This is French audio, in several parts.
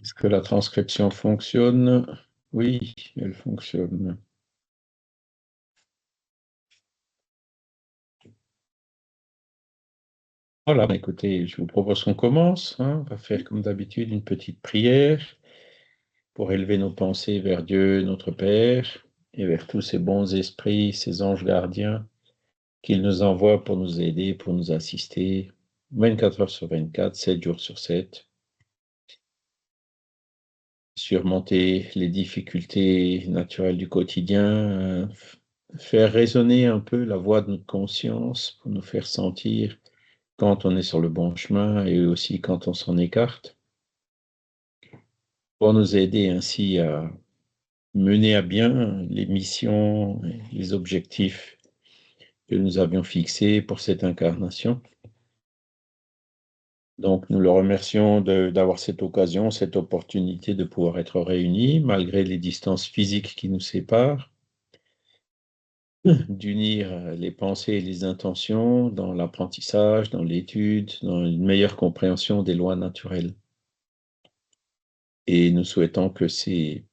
Est-ce que la transcription fonctionne? Oui, elle fonctionne. Voilà, écoutez, je vous propose qu'on commence, hein. On va faire comme d'habitude une petite prière pour élever nos pensées vers Dieu, notre Père, et vers tous ces bons esprits, ces anges gardiens qu'il nous envoie pour nous aider, pour nous assister, 24 heures sur 24, 7 jours sur 7. Surmonter les difficultés naturelles du quotidien, faire résonner un peu la voix de notre conscience pour nous faire sentir quand on est sur le bon chemin et aussi quand on s'en écarte, pour nous aider ainsi à mener à bien les missions et les objectifs que nous avions fixés pour cette incarnation. Donc, nous le remercions d'avoir cette occasion, cette opportunité de pouvoir être réunis, malgré les distances physiques qui nous séparent, d'unir les pensées et les intentions dans l'apprentissage, dans l'étude, dans une meilleure compréhension des lois naturelles. Et nous souhaitons que ces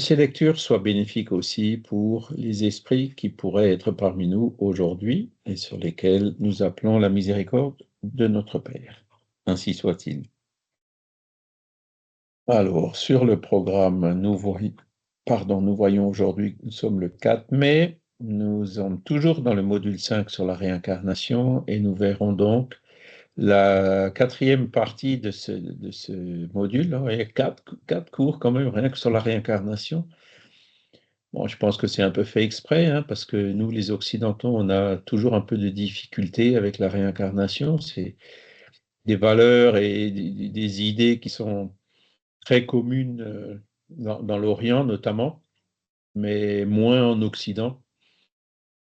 lectures soient bénéfiques aussi pour les esprits qui pourraient être parmi nous aujourd'hui et sur lesquels nous appelons la miséricorde de notre Père. Ainsi soit-il. Alors, sur le programme, nous voyons aujourd'hui que nous sommes le 4 mai. Nous sommes toujours dans le module 5 sur la réincarnation et nous verrons donc la quatrième partie de ce module. Il y a quatre cours quand même, rien que sur la réincarnation. Bon, je pense que c'est un peu fait exprès, hein, parce que nous, les Occidentaux, on a toujours un peu de difficulté avec la réincarnation. C'est des valeurs et des idées qui sont très communes dans l'Orient notamment, mais moins en Occident,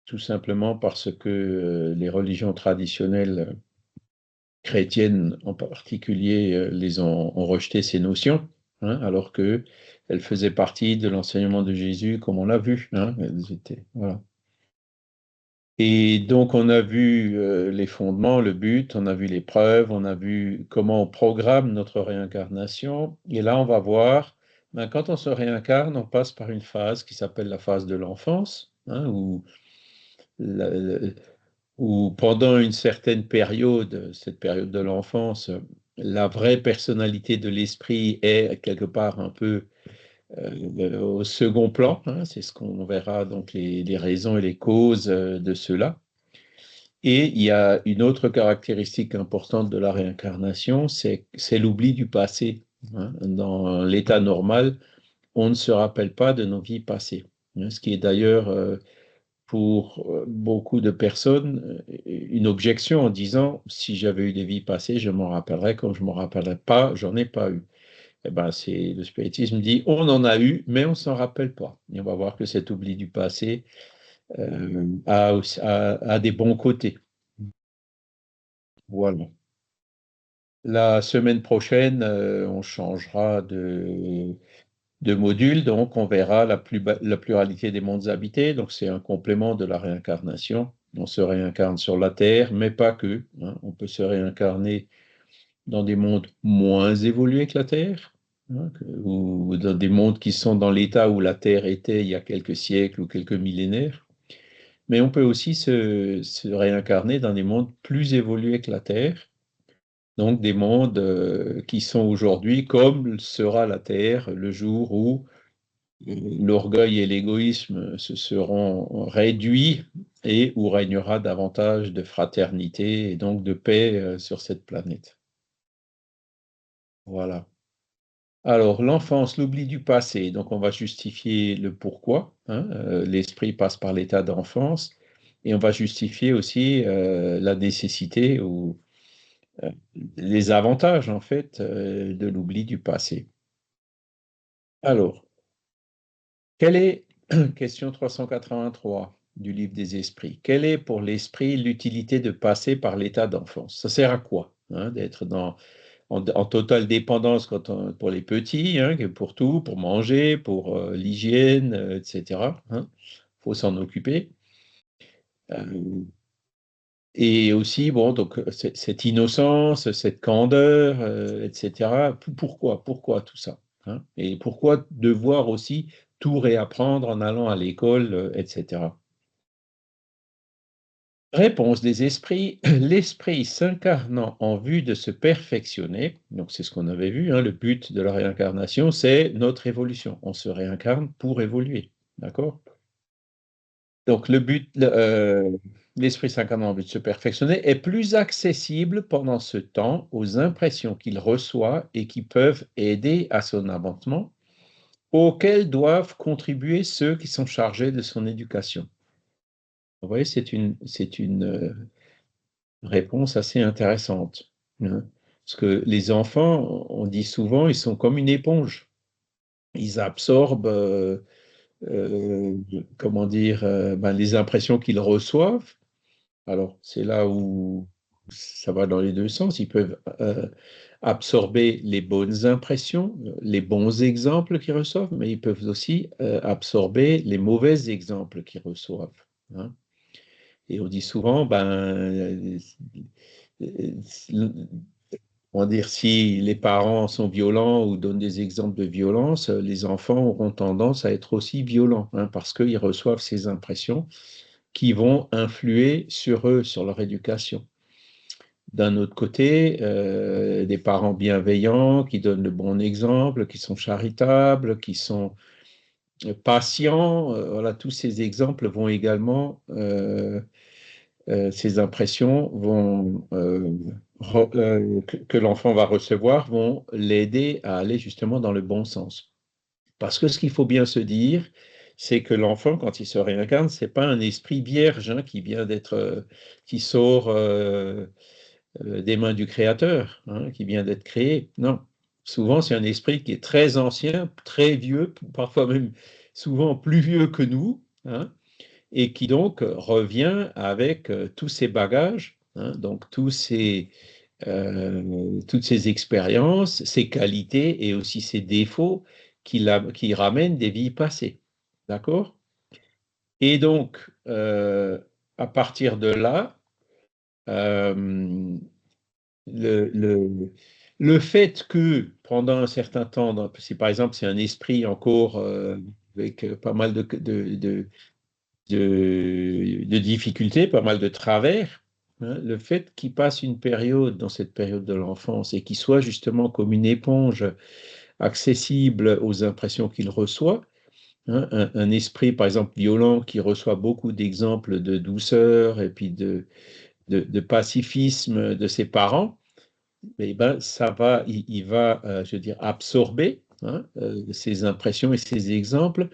tout simplement parce que les religions traditionnelles chrétiennes en particulier ont rejeté ces notions, hein, alors qu'elles faisaient partie de l'enseignement de Jésus, comme on l'a vu, hein, elles étaient, voilà. Et donc, on a vu les fondements, le but, on a vu les preuves, on a vu comment on programme notre réincarnation. Et là, on va voir, quand on se réincarne, on passe par une phase qui s'appelle la phase de l'enfance, hein, la- où pendant une certaine période, cette période de l'enfance, la vraie personnalité de l'esprit est quelque part un peu au second plan, hein. C'est ce qu'on verra, donc les raisons et les causes de cela. Et il y a une autre caractéristique importante de la réincarnation, c'est l'oubli du passé, hein. Dans l'état normal, on ne se rappelle pas de nos vies passées, hein, ce qui est d'ailleurs pour beaucoup de personnes une objection en disant si j'avais eu des vies passées, je m'en rappellerais, comme je ne m'en rappellerais pas, j'en ai pas eu. Eh ben, le spiritisme dit on en a eu, mais on ne s'en rappelle pas. Et on va voir que cet oubli du passé a des bons côtés. Voilà. La semaine prochaine, on changera de module, donc on verra la pluralité des mondes habités. Donc c'est un complément de la réincarnation. On se réincarne sur la Terre, mais pas que, hein. On peut se réincarner dans des mondes moins évolués que la Terre, hein, ou dans des mondes qui sont dans l'état où la Terre était il y a quelques siècles ou quelques millénaires. Mais on peut aussi se réincarner dans des mondes plus évolués que la Terre, donc des mondes qui sont aujourd'hui comme sera la Terre le jour où l'orgueil et l'égoïsme se seront réduits et où régnera davantage de fraternité et donc de paix sur cette planète. Voilà. Alors, l'enfance, l'oubli du passé, donc on va justifier le pourquoi, hein, l'esprit passe par l'état d'enfance, et on va justifier aussi la nécessité ou euh, les avantages, en fait, de l'oubli du passé. Alors, quelle est, question 383 du livre des esprits, quelle est pour l'esprit l'utilité de passer par l'état d'enfance? Ça sert à quoi, hein, d'être en totale dépendance pour les petits, hein, pour tout, pour manger, pour l'hygiène, etc., hein. Il faut s'en occuper. Euh, Et aussi, bon, donc, cette innocence, cette candeur, etc. Pourquoi tout ça, hein? Et pourquoi devoir aussi tout réapprendre en allant à l'école, etc. Réponse des esprits, l'esprit s'incarnant en vue de se perfectionner, donc c'est ce qu'on avait vu, hein, le but de la réincarnation, c'est notre évolution. On se réincarne pour évoluer, d'accord? Donc le but, l'esprit s'incarnant en vue de se perfectionner est plus accessible pendant ce temps aux impressions qu'il reçoit et qui peuvent aider à son avancement, auxquelles doivent contribuer ceux qui sont chargés de son éducation. Vous voyez, c'est une réponse assez intéressante, hein. Parce que les enfants, on dit souvent, ils sont comme une éponge. Ils absorbent, comment dire, ben, les impressions qu'ils reçoivent. Alors, c'est là où ça va dans les deux sens. Ils peuvent absorber les bonnes impressions, les bons exemples qu'ils reçoivent, mais ils peuvent aussi absorber les mauvais exemples qu'ils reçoivent, hein. Et on dit souvent, ben, on va dire, si les parents sont violents ou donnent des exemples de violence, les enfants auront tendance à être aussi violents, hein, parce qu'ils reçoivent ces impressions qui vont influer sur eux, sur leur éducation. D'un autre côté, des parents bienveillants qui donnent le bon exemple, qui sont charitables, qui sont patients, voilà, tous ces exemples vont également ces impressions que l'enfant va recevoir vont l'aider à aller justement dans le bon sens. Parce que ce qu'il faut bien se dire, c'est que l'enfant, quand il se réincarne, c'est pas un esprit vierge, hein, qui vient d'être, qui sort des mains du Créateur, hein, qui vient d'être créé. Non, souvent c'est un esprit qui est très ancien, très vieux, parfois même souvent plus vieux que nous, hein, et qui donc revient avec tous ses bagages, hein, donc toutes ses expériences, ses qualités et aussi ses défauts qui ramènent des vies passées. D'accord? Et donc, à partir de là, euh, le, le, le fait que pendant un certain temps, si par exemple c'est un esprit encore avec pas mal de difficultés, pas mal de travers, hein, le fait qu'il passe une période dans cette période de l'enfance et qu'il soit justement comme une éponge accessible aux impressions qu'il reçoit, hein, un esprit par exemple violent qui reçoit beaucoup d'exemples de douceur et puis de pacifisme de ses parents, eh ben, il va, je veux dire, absorber, hein, ces impressions et ces exemples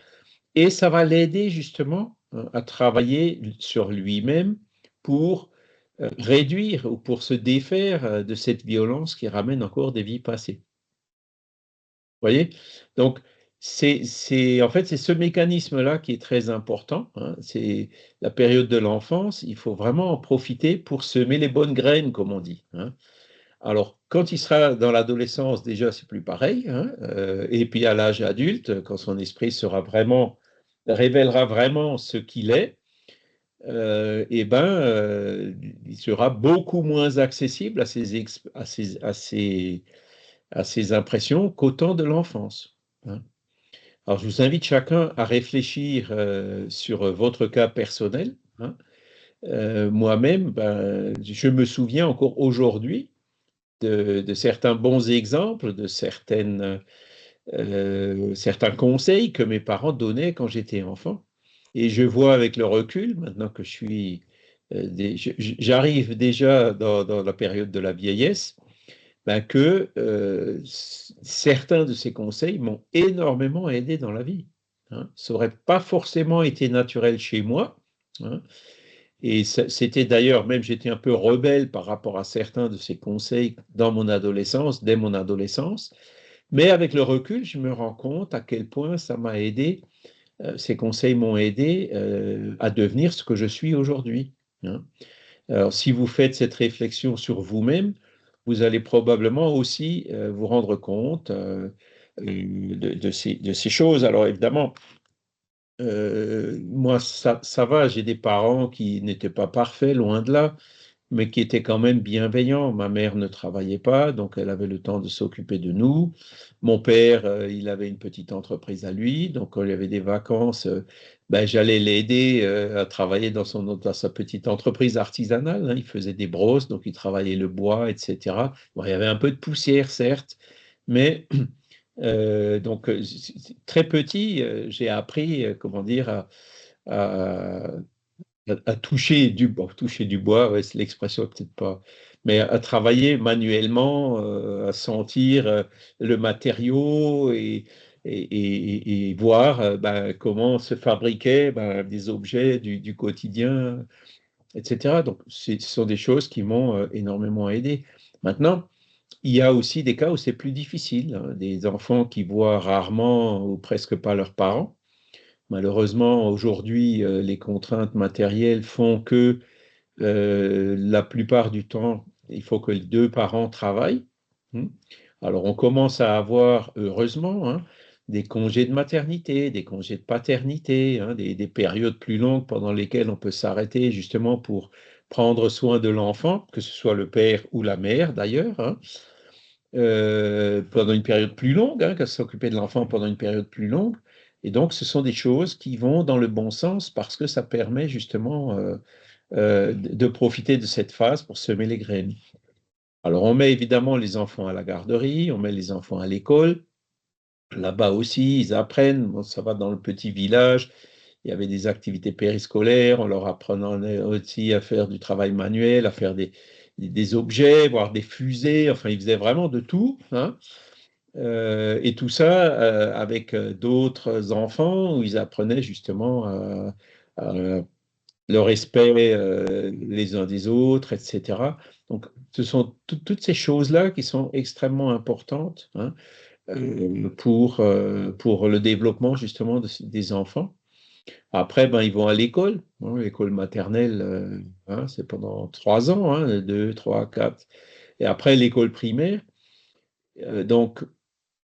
et ça va l'aider justement à travailler sur lui-même pour réduire ou pour se défaire de cette violence qui ramène encore des vies passées. Vous voyez? Donc, en fait, c'est ce mécanisme-là qui est très important, hein. C'est la période de l'enfance, il faut vraiment en profiter pour semer les bonnes graines, comme on dit, hein. Alors, quand il sera dans l'adolescence, déjà, c'est plus pareil, hein, et puis à l'âge adulte, quand son esprit révélera vraiment ce qu'il est, eh ben, il sera beaucoup moins accessible à ses impressions qu'au temps de l'enfance, hein. Alors, je vous invite chacun à réfléchir sur votre cas personnel, hein. Moi-même, ben, je me souviens encore aujourd'hui de certains bons exemples, certains conseils que mes parents donnaient quand j'étais enfant. Et je vois avec le recul, maintenant que j'arrive déjà dans la période de la vieillesse, ben que certains de ces conseils m'ont énormément aidé dans la vie, hein. Ça n'aurait pas forcément été naturel chez moi, hein. Et c'était d'ailleurs, même j'étais un peu rebelle par rapport à certains de ces conseils dans mon adolescence, dès mon adolescence. Mais avec le recul, je me rends compte à quel point ça m'a aidé, ces conseils m'ont aidé à devenir ce que je suis aujourd'hui, hein. Alors, si vous faites cette réflexion sur vous-même, vous allez probablement aussi vous rendre compte de ces choses. Alors, évidemment, moi, ça va, j'ai des parents qui n'étaient pas parfaits, loin de là, mais qui était quand même bienveillant. Ma mère ne travaillait pas, donc elle avait le temps de s'occuper de nous. Mon père, il avait une petite entreprise à lui, donc quand il y avait des vacances, ben, j'allais l'aider à travailler dans sa petite entreprise artisanale, hein. Il faisait des brosses, donc il travaillait le bois, etc. Bon, il y avait un peu de poussière, certes, mais donc très petit, j'ai appris, comment dire, à- à toucher toucher du bois, ouais, c'est l'expression peut-être pas, mais à travailler manuellement, à sentir le matériau et voir ben, comment se fabriquaient ben, des objets du quotidien, etc. Donc, ce sont des choses qui m'ont énormément aidé. Maintenant, il y a aussi des cas où c'est plus difficile, hein, des enfants qui voient rarement ou presque pas leurs parents. Malheureusement, aujourd'hui, les contraintes matérielles font que la plupart du temps, il faut que les deux parents travaillent. Hmm. Alors, on commence à avoir, heureusement, hein, des congés de maternité, des congés de paternité, hein, des périodes plus longues pendant lesquelles on peut s'arrêter justement pour prendre soin de l'enfant, que ce soit le père ou la mère d'ailleurs, hein, pendant une période plus longue, hein, qu'à s'occuper de l'enfant pendant une période plus longue. Et donc, ce sont des choses qui vont dans le bon sens parce que ça permet justement de profiter de cette phase pour semer les graines. Alors, on met évidemment les enfants à la garderie, on met les enfants à l'école. Là-bas aussi, ils apprennent. Bon, ça va dans le petit village. Il y avait des activités périscolaires. On leur apprenait aussi à faire du travail manuel, à faire des objets, voire des fusées. Enfin, ils faisaient vraiment de tout, hein. Et tout ça avec d'autres enfants où ils apprenaient justement le respect les uns des autres, etc. Donc, ce sont toutes ces choses-là qui sont extrêmement importantes, hein, pour le développement justement des enfants. Après, ben, ils vont à l'école, hein, l'école maternelle, hein, c'est pendant 3 ans, hein, 2, 3, 4. Et après, l'école primaire. Donc,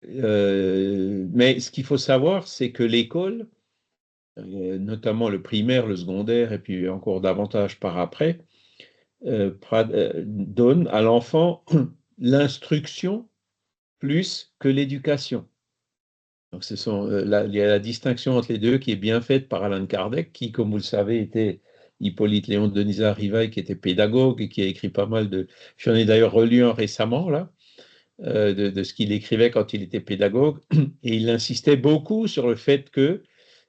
mais ce qu'il faut savoir, c'est que l'école, notamment le primaire, le secondaire, et puis encore davantage par après, donne à l'enfant l'instruction plus que l'éducation. Donc, il y a la distinction entre les deux qui est bien faite par Alan Kardec, qui, comme vous le savez, était Hippolyte Léon Denisard Rivail, qui était pédagogue et qui a écrit pas mal de. J'en ai d'ailleurs relu un récemment, là, de ce qu'il écrivait quand il était pédagogue. Et il insistait beaucoup sur le fait que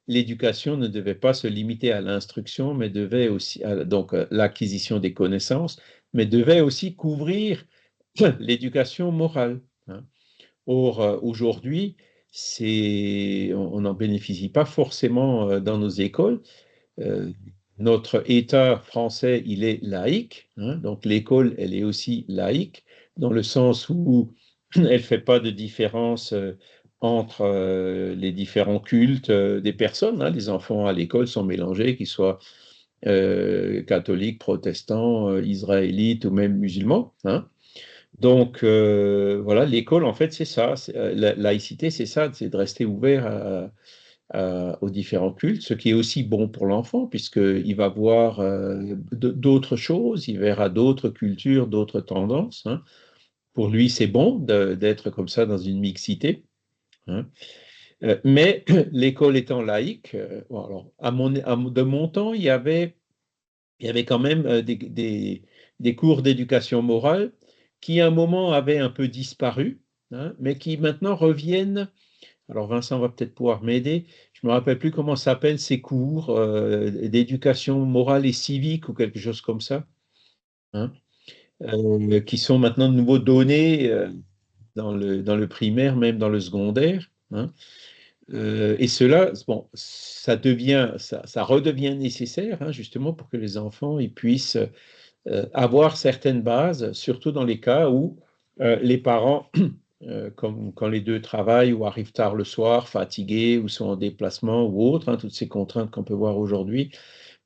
l'éducation ne devait pas se limiter à l'instruction, mais devait aussi, donc l'acquisition des connaissances, mais devait aussi couvrir l'éducation morale, hein. Or, aujourd'hui, on n'en bénéficie pas forcément dans nos écoles. Euh, Notre État français, il est laïque, hein, donc l'école, elle est aussi laïque, dans le sens où elle ne fait pas de différence entre les différents cultes des personnes, hein. Les enfants à l'école sont mélangés, qu'ils soient catholiques, protestants, israélites ou même musulmans, hein. Donc, voilà, l'école, en fait, c'est ça. La laïcité, c'est ça, c'est de rester ouvert aux différents cultes, ce qui est aussi bon pour l'enfant, puisqu'il va voir d'autres choses, il verra d'autres cultures, d'autres tendances, hein. Pour lui, c'est bon d'être comme ça dans une mixité, hein. Mais l'école étant laïque, bon, alors, de mon temps, il y avait quand même des cours d'éducation morale qui, à un moment, avaient un peu disparu, hein, mais qui maintenant reviennent. Alors, Vincent va peut-être pouvoir m'aider. Je ne me rappelle plus comment s'appellent ces cours d'éducation morale et civique ou quelque chose comme ça, hein, qui sont maintenant de nouveau donnés dans le primaire, même dans le secondaire, hein. Et cela, bon, ça redevient nécessaire, hein, justement, pour que les enfants ils puissent avoir certaines bases, surtout dans les cas où les parents, comme quand les deux travaillent ou arrivent tard le soir, fatigués ou sont en déplacement ou autre, hein, toutes ces contraintes qu'on peut voir aujourd'hui,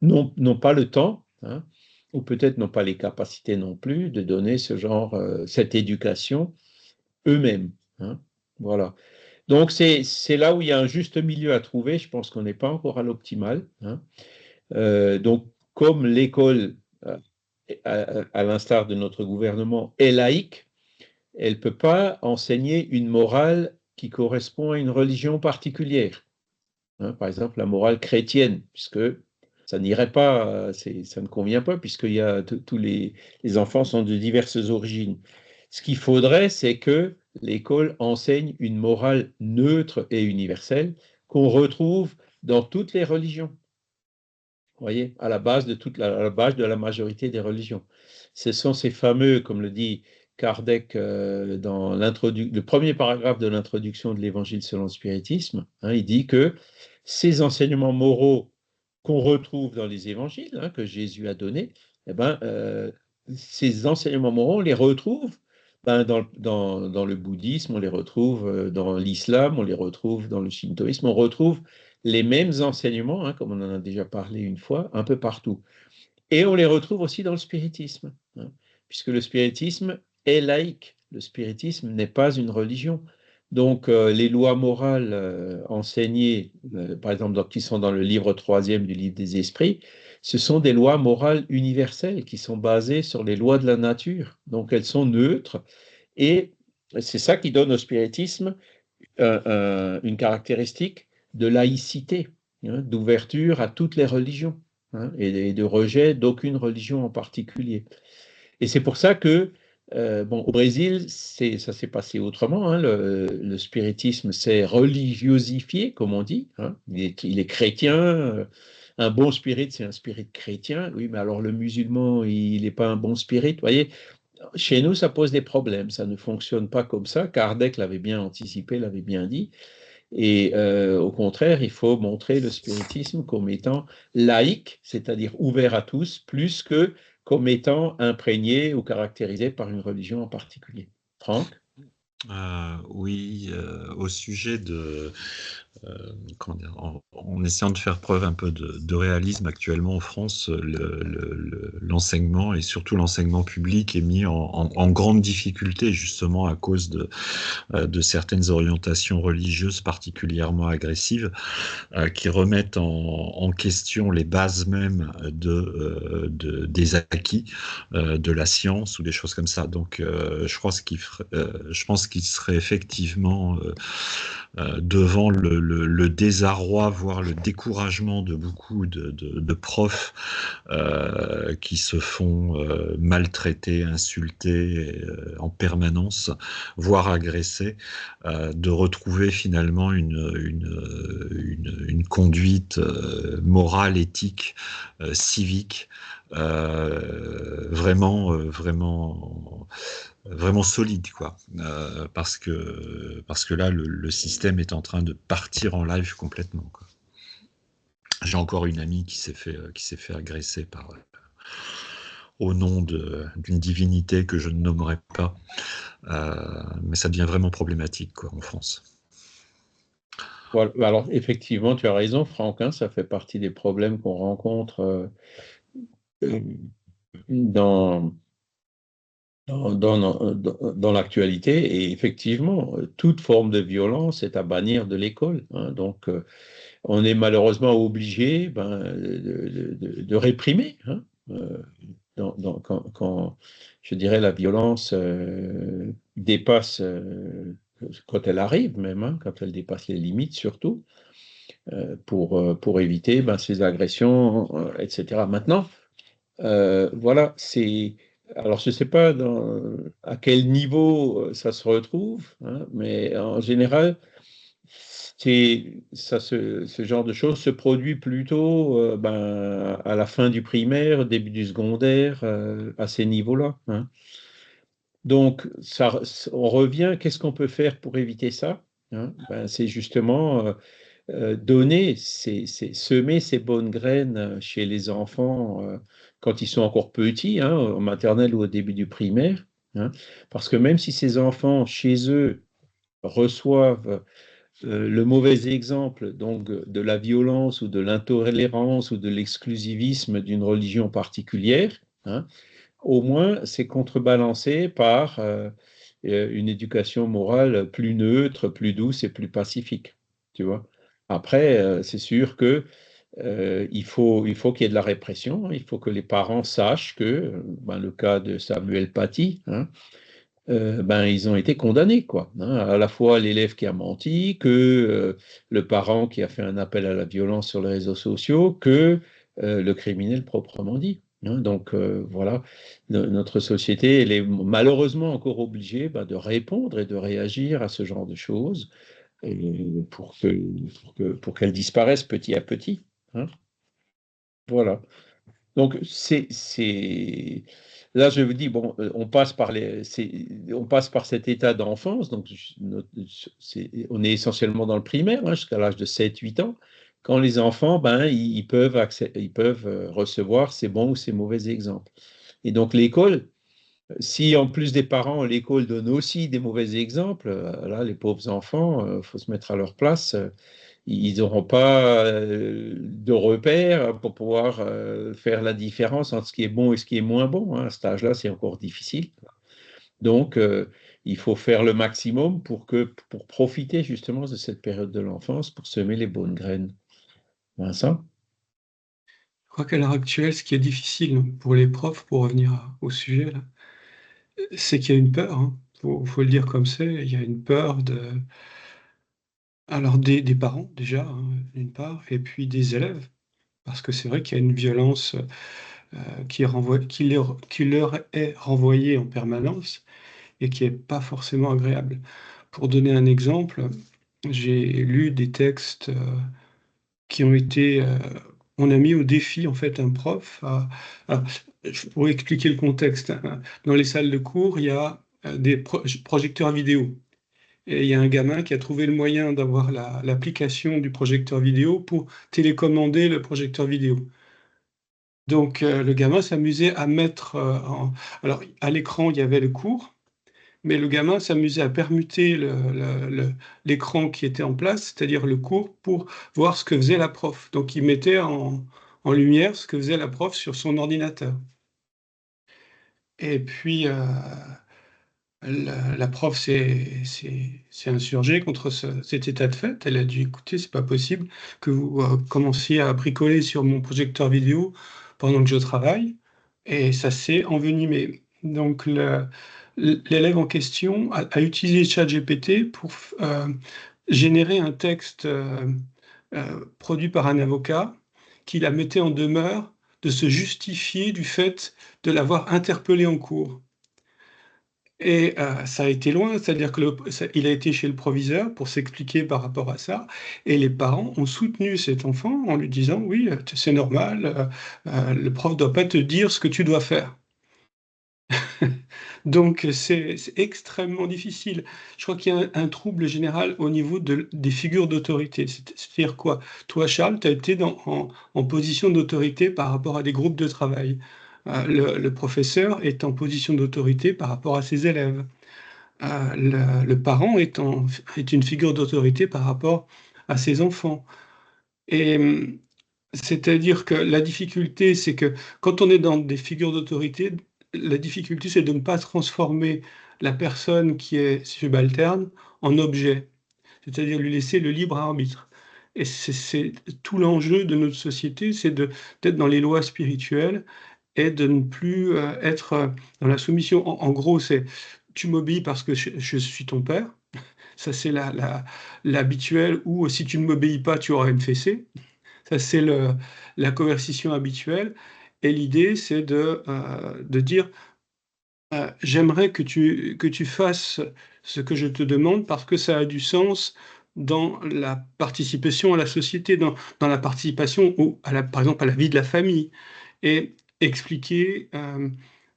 n'ont pas le temps, hein, ou peut-être n'ont pas les capacités non plus de donner cette éducation eux-mêmes, hein. Voilà. Donc c'est là où il y a un juste milieu à trouver. Je pense qu'on n'est pas encore à l'optimal, hein. Donc comme l'école à l'instar de notre gouvernement, est laïque, elle ne peut pas enseigner une morale qui correspond à une religion particulière. Hein, par exemple, la morale chrétienne, puisque ça n'irait pas, ça ne convient pas, puisqu'il y a tous les enfants sont de diverses origines. Ce qu'il faudrait, c'est que l'école enseigne une morale neutre et universelle qu'on retrouve dans toutes les religions. Vous voyez, à la base à la base de la majorité des religions. Ce sont ces fameux, comme le dit Kardec dans le premier paragraphe de l'introduction de l'Évangile selon le spiritisme, hein, il dit que ces enseignements moraux qu'on retrouve dans les évangiles, hein, que Jésus a donnés, eh ben, ces enseignements moraux, on les retrouve dans le bouddhisme, on les retrouve dans l'islam, on les retrouve dans le shintoïsme, on retrouve les mêmes enseignements, hein, comme on en a déjà parlé une fois, un peu partout. Et on les retrouve aussi dans le spiritisme, hein, puisque le spiritisme est laïque. Le spiritisme n'est pas une religion. Donc, les lois morales enseignées, par exemple, qui sont dans le livre 3e du livre des esprits, ce sont des lois morales universelles qui sont basées sur les lois de la nature. Donc, elles sont neutres. Et c'est ça qui donne au spiritisme une caractéristique de laïcité, hein, d'ouverture à toutes les religions, hein, et de rejet d'aucune religion en particulier. Et c'est pour ça que, bon, au Brésil, ça s'est passé autrement. Hein, le spiritisme s'est religiosifié, comme on dit. Hein, il est chrétien. Un bon spirit, c'est un spirit chrétien. Oui, mais alors le musulman, il n'est pas un bon spirit. Vous voyez, chez nous, ça pose des problèmes. Ça ne fonctionne pas comme ça. Kardec l'avait bien anticipé, l'avait bien dit. Et au contraire, il faut montrer le spiritisme comme étant laïque, c'est-à-dire ouvert à tous, plus que comme étant imprégné ou caractérisé par une religion en particulier. Franck? Oui, au sujet de, comment dire, en essayant de faire preuve un peu de réalisme actuellement en France, l'enseignement et surtout l'enseignement public est mis en grande difficulté justement à cause de certaines orientations religieuses particulièrement agressives qui remettent en question les bases mêmes des acquis de la science ou des choses comme ça. Donc, je pense qu'il serait effectivement devant le désarroi, voire le découragement de beaucoup de profs qui se font maltraiter, insulter en permanence, voire agresser, de retrouver finalement une conduite morale, éthique, civique, vraiment solide, quoi. Parce que là, le système est en train de partir en live complètement, quoi. J'ai encore une amie qui s'est fait agresser au nom d'une divinité que je ne nommerai pas, mais ça devient vraiment problématique, quoi, en France. Voilà. Alors, effectivement, tu as raison, Franck, hein, ça fait partie des problèmes qu'on rencontre dans, dans l'actualité. Et effectivement, toute forme de violence est à bannir de l'école. Hein. Donc, on est malheureusement obligé de réprimer. Hein, quand, je dirais, la violence dépasse, quand elle arrive même, hein, quand elle dépasse les limites surtout, pour éviter ces agressions, etc. Maintenant, voilà, c'est. Alors, je ne sais pas à quel niveau ça se retrouve, hein, mais en général, ce genre de choses se produit plutôt à la fin du primaire, début du secondaire, à ces niveaux-là. Hein. Donc, on revient, qu'est-ce qu'on peut faire pour éviter ça? Hein? C'est justement semer ces bonnes graines chez les enfants quand ils sont encore petits, hein, en maternelle ou au début du primaire. Hein. Parce que même si ces enfants, chez eux, reçoivent le mauvais exemple donc de la violence ou de l'intolérance ou de l'exclusivisme d'une religion particulière, hein, au moins c'est contrebalancé par une éducation morale plus neutre, plus douce et plus pacifique. Tu vois. Après, c'est sûr que il faut qu'il y ait de la répression, il faut que les parents sachent que, le cas de Samuel Paty, hein, ils ont été condamnés, quoi, hein, à la fois l'élève qui a menti, que le parent qui a fait un appel à la violence sur les réseaux sociaux, que le criminel proprement dit, hein. Donc voilà, notre société, elle est malheureusement encore obligée de répondre et de réagir à ce genre de choses et pour qu'elles disparaissent petit à petit, hein. Voilà. Donc, là, je vous dis, bon, on passe par cet état d'enfance, donc on est essentiellement dans le primaire, hein, jusqu'à l'âge de 7 8 ans, quand les enfants, ils peuvent recevoir ces bons ou ces mauvais exemples. Et donc, l'école, si en plus des parents, l'école donne aussi des mauvais exemples, là, les pauvres enfants, il faut se mettre à leur place. Ils n'auront pas de repères pour pouvoir faire la différence entre ce qui est bon et ce qui est moins bon, hein. À cet âge-là, c'est encore difficile. Donc, il faut faire le maximum pour profiter justement de cette période de l'enfance, pour semer les bonnes graines. Vincent? Je crois qu'à l'heure actuelle, ce qui est difficile pour les profs, pour revenir au sujet là, c'est qu'il y a une peur, hein. Faut le dire comme c'est, il y a une peur alors des parents déjà, hein, d'une part, et puis des élèves. Parce que c'est vrai qu'il y a une violence, qui leur est renvoyée en permanence et qui est pas forcément agréable. Pour donner un exemple, j'ai lu des textes, qui ont été, on a mis au défi en fait un prof à pour expliquer le contexte, hein. Dans les salles de cours, il y a, des projecteurs vidéo et il y a un gamin qui a trouvé le moyen d'avoir l'application du projecteur vidéo pour télécommander le projecteur vidéo. Donc, le gamin s'amusait à mettre, alors à l'écran, il y avait le cours, mais le gamin s'amusait à permuter l'écran qui était en place, c'est-à-dire le cours, pour voir ce que faisait la prof. Donc il mettait en lumière ce que faisait la prof sur son ordinateur. Et puis la prof s'est insurgée contre cet état de fait. Elle a dit, écoutez, c'est pas possible que vous commenciez à bricoler sur mon projecteur vidéo pendant que je travaille. Et ça s'est envenimé. Donc l'élève en question a utilisé ChatGPT pour générer un texte produit par un avocat qui la mettait en demeure de se justifier du fait de l'avoir interpellé en cours. Et ça a été loin, c'est-à-dire que il a été chez le proviseur pour s'expliquer par rapport à ça, et les parents ont soutenu cet enfant en lui disant: «Oui, c'est normal, le prof doit pas te dire ce que tu dois faire». Donc c'est extrêmement difficile. Je crois qu'il y a un trouble général au niveau des figures d'autorité. C'est-à-dire quoi? Toi, Charles, tu as été en position d'autorité par rapport à des groupes de travail. Le professeur est en position d'autorité par rapport à ses élèves. Le parent est une figure d'autorité par rapport à ses enfants. Et c'est-à-dire que la difficulté, c'est que quand on est dans des figures d'autorité, la difficulté, c'est de ne pas transformer la personne qui est subalterne en objet, c'est-à-dire lui laisser le libre arbitre. Et c'est tout l'enjeu de notre société, c'est d'être dans les lois spirituelles et de ne plus être dans la soumission. En gros, c'est tu m'obéis parce que je suis ton père. Ça, c'est l'habituel, ou si tu ne m'obéis pas, tu auras une fessée. Ça, c'est la coercition habituelle. Et l'idée, c'est de dire j'aimerais que tu fasses ce que je te demande parce que ça a du sens dans la participation à la société, dans la participation, par exemple, à la vie de la famille. Et expliquer,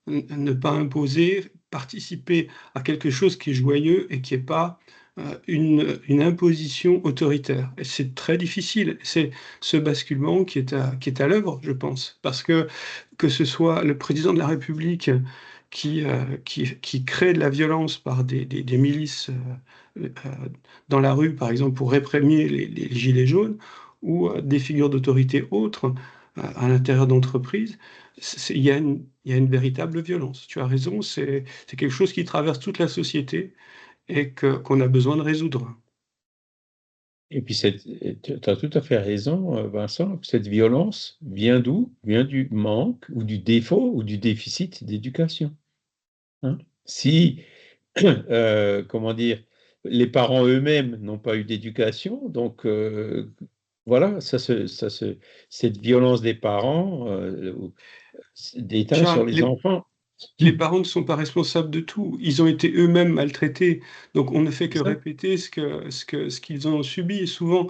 ne pas imposer, participer à quelque chose qui est joyeux et qui n'est pas une imposition autoritaire. Et c'est très difficile. C'est ce basculement qui est à l'œuvre, je pense. Parce que ce soit le président de la République qui crée de la violence par des milices dans la rue, par exemple, pour réprimer les gilets jaunes, ou des figures d'autorité autres à l'intérieur d'entreprises, il y a une véritable violence. Tu as raison, c'est quelque chose qui traverse toute la société et qu'on a besoin de résoudre. Et puis, tu as tout à fait raison, Vincent. Cette violence vient d'où? Vient du manque ou du défaut ou du déficit d'éducation. Hein. Si, comment dire, les parents eux-mêmes n'ont pas eu d'éducation, donc voilà, cette violence des parents déteint sur Charles, les enfants. les parents ne sont pas responsables de tout. Ils ont été eux-mêmes maltraités. Donc on ne fait C'est que ça? répéter ce qu'ils ont subi. Et souvent,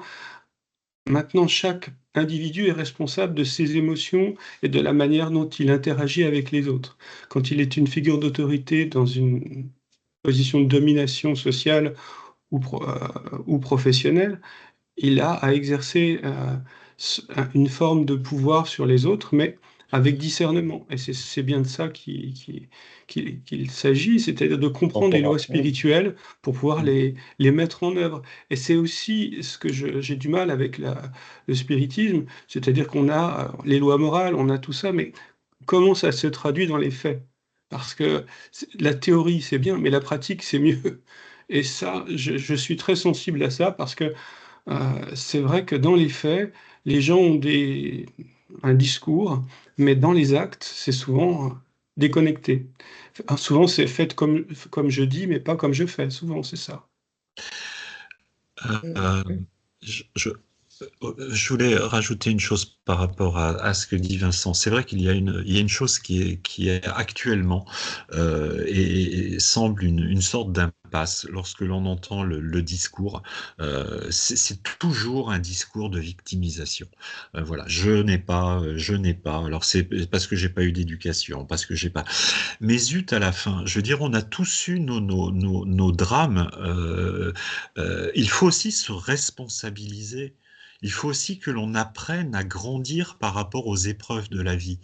maintenant, chaque individu est responsable de ses émotions et de la manière dont il interagit avec les autres. Quand il est une figure d'autorité dans une position de domination sociale ou professionnelle, il a à exercer une forme de pouvoir sur les autres, mais avec discernement. Et c'est bien de ça qu'il s'agit, c'est-à-dire de comprendre les lois Temporaire. spirituelles pour pouvoir les mettre en œuvre. Et c'est aussi ce que j'ai du mal avec le spiritisme, c'est-à-dire qu'on a les lois morales, on a tout ça, mais comment ça se traduit dans les faits? Parce que la théorie, c'est bien, mais la pratique, c'est mieux. Et ça, je suis très sensible à ça parce que c'est vrai que dans les faits, les gens ont un discours, mais dans les actes, c'est souvent déconnecté. Souvent, c'est fait comme je dis, mais pas comme je fais. Souvent, c'est ça. Euh, je, je- je voulais rajouter une chose par rapport à ce que dit Vincent. C'est vrai il y a une chose qui est actuellement et semble une sorte d'impasse lorsque l'on entend le discours. C'est toujours un discours de victimisation. Voilà, je n'ai pas. Alors c'est parce que j'ai pas eu d'éducation, parce que j'ai pas. Mais zut à la fin, je veux dire, on a tous eu nos drames. Il faut aussi se responsabiliser. Il faut aussi que l'on apprenne à grandir par rapport aux épreuves de la vie.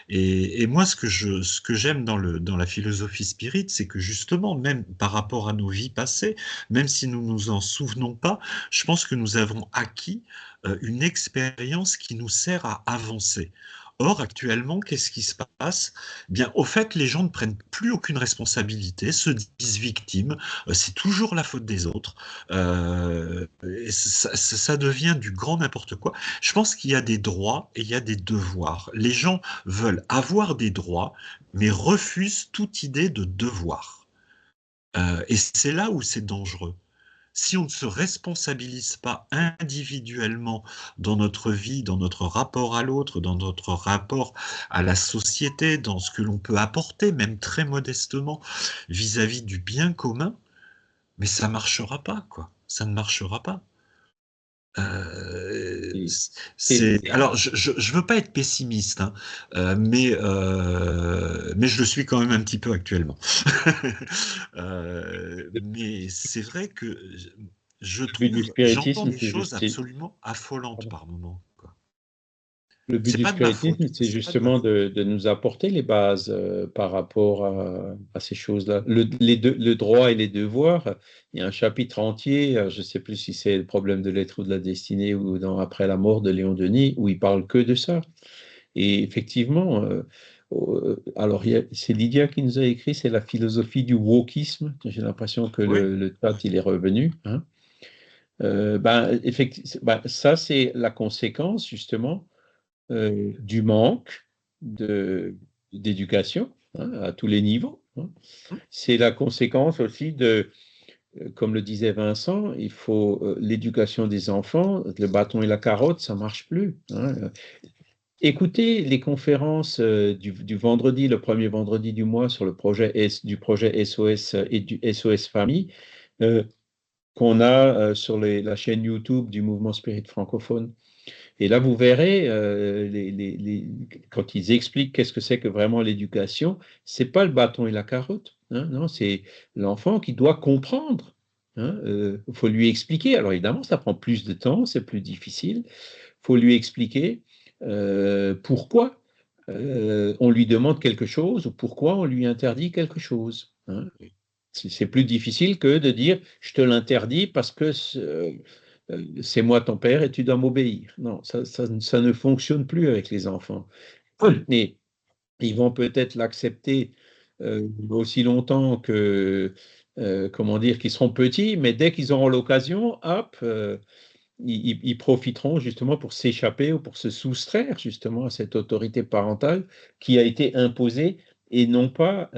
Et moi, ce que j'aime dans la philosophie spirit, c'est que justement, même par rapport à nos vies passées, même si nous nous en souvenons pas, je pense que nous avons acquis une expérience qui nous sert à avancer. Or, actuellement, qu'est-ce qui se passe? Eh bien, au fait, les gens ne prennent plus aucune responsabilité, se disent victimes, c'est toujours la faute des autres. Et ça devient du grand n'importe quoi. Je pense qu'il y a des droits et il y a des devoirs. Les gens veulent avoir des droits, mais refusent toute idée de devoir. Et c'est là où c'est dangereux. Si on ne se responsabilise pas individuellement dans notre vie, dans notre rapport à l'autre, dans notre rapport à la société, dans ce que l'on peut apporter, même très modestement, vis-à-vis du bien commun, mais ça marchera pas, quoi. Ça ne marchera pas. Et- et- Alors, je veux pas être pessimiste, hein, mais je le suis quand même un petit peu actuellement. Mais c'est vrai que je le but du j'entends spiritisme, des choses absolument affolantes par moment, quoi. le but C'est du pas de ma faute. spiritisme, c'est C'est pas de ma justement faute. de nous apporter les bases par rapport à ces choses-là. Le droit et les devoirs, il y a un chapitre entier, je ne sais plus si c'est le problème de l'être ou de la destinée ou dans Après la mort de Léon Denis, où il parle que de ça. Et effectivement, alors c'est Lydia qui nous a écrit, c'est la philosophie du wokisme. J'ai l'impression que Oui, le chat, oui. il est revenu. Hein. Ben, ça, c'est la conséquence justement du manque d'éducation hein, à tous les niveaux. Hein. C'est la conséquence aussi de, comme le disait Vincent, il faut l'éducation des enfants, le bâton et la carotte, ça marche plus. Hein. Écoutez les conférences du vendredi, le premier vendredi du mois sur le projet du projet SOS et du SOS Famille euh, qu'on a sur la chaîne YouTube du mouvement Spirit francophone. Et là, vous verrez, quand ils expliquent qu'est-ce que c'est que vraiment l'éducation, c'est pas le bâton et la carotte. Hein, non, c'est l'enfant qui doit comprendre. Il faut lui expliquer. Alors évidemment, ça prend plus de temps, c'est plus difficile. Il faut lui expliquer pourquoi on lui demande quelque chose ou pourquoi on lui interdit quelque chose. Hein. C'est plus difficile que de dire je te l'interdis parce que c'est moi ton père et tu dois m'obéir. Non, ça ne fonctionne plus avec les enfants. Et ils vont peut-être l'accepter aussi longtemps que, comment dire, qu'ils seront petits, mais dès qu'ils auront l'occasion, hop, ils profiteront justement pour s'échapper ou pour se soustraire justement à cette autorité parentale qui a été imposée et non pas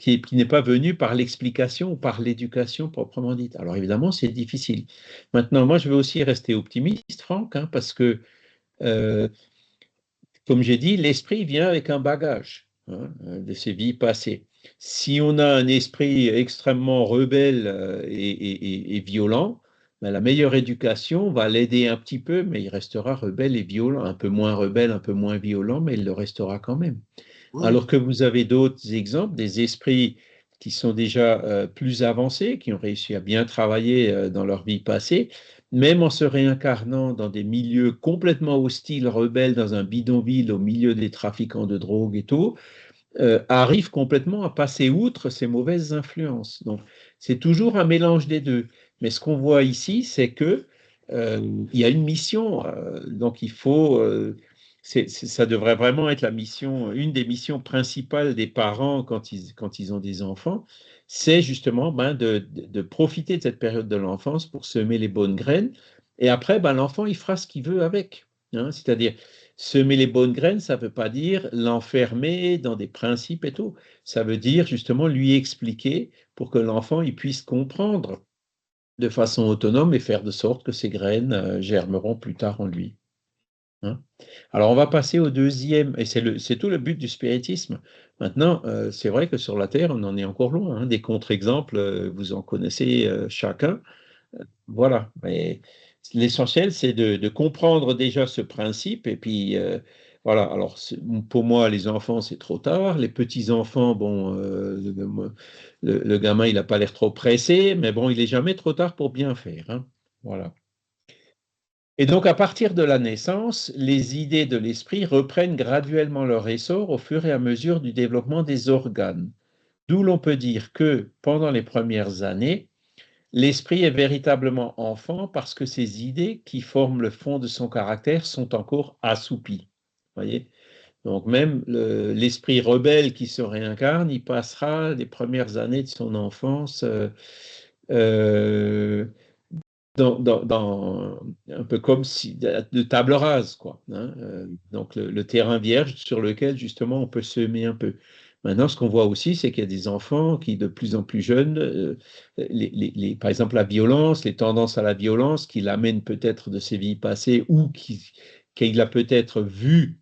qui n'est pas venue par l'explication ou par l'éducation proprement dite. Alors évidemment, c'est difficile. Maintenant, moi, je veux aussi rester optimiste, Franck, hein, parce que euh, comme j'ai dit, l'esprit vient avec un bagage, hein, de ses vies passées. Si on a un esprit extrêmement rebelle et violent, ben, la meilleure éducation va l'aider un petit peu, mais il restera rebelle et violent, un peu moins rebelle, un peu moins violent, mais il le restera quand même. Oui. Alors que vous avez d'autres exemples, des esprits qui sont déjà plus avancés, qui ont réussi à bien travailler dans leur vie passée, même en se réincarnant dans des milieux complètement hostiles, rebelles, dans un bidonville au milieu des trafiquants de drogue et tout, arrivent complètement à passer outre ces mauvaises influences. Donc, c'est toujours un mélange des deux. Mais ce qu'on voit ici, c'est que il y a une mission, donc il faut, ça devrait vraiment être la mission, une des missions principales des parents quand ils ont des enfants, c'est justement ben, de profiter de cette période de l'enfance pour semer les bonnes graines. Et après, ben, l'enfant, il fera ce qu'il veut avec. Hein. C'est-à-dire, semer les bonnes graines, ça ne veut pas dire l'enfermer dans des principes et tout. Ça veut dire justement lui expliquer pour que l'enfant il puisse comprendre de façon autonome et faire de sorte que ces graines germeront plus tard en lui. Hein. Alors on va passer au deuxième, et c'est tout le but du spiritisme. Maintenant, c'est vrai que sur la Terre, on en est encore loin. Hein. Des contre-exemples, vous en connaissez chacun. Voilà, mais l'essentiel, c'est de comprendre déjà ce principe. Et puis, voilà, alors pour moi, les enfants, c'est trop tard. Les petits-enfants, bon, le gamin, il n'a pas l'air trop pressé, mais bon, il n'est jamais trop tard pour bien faire. Hein. Voilà. Et donc, à partir de la naissance, les idées de l'esprit reprennent graduellement leur essor au fur et à mesure du développement des organes. D'où l'on peut dire que pendant les premières années, l'esprit est véritablement enfant parce que ses idées qui forment le fond de son caractère sont encore assoupies. Voyez. Donc même l'esprit rebelle qui se réincarne, il passera les premières années de son enfance euh, un peu comme si de table rase, quoi. Hein, donc le terrain vierge sur lequel justement on peut semer un peu. Maintenant, ce qu'on voit aussi, c'est qu'il y a des enfants qui, de plus en plus jeunes, par exemple la violence, les tendances à la violence, qui l'amènent peut-être de ses vies passées ou qu'il a peut-être vu,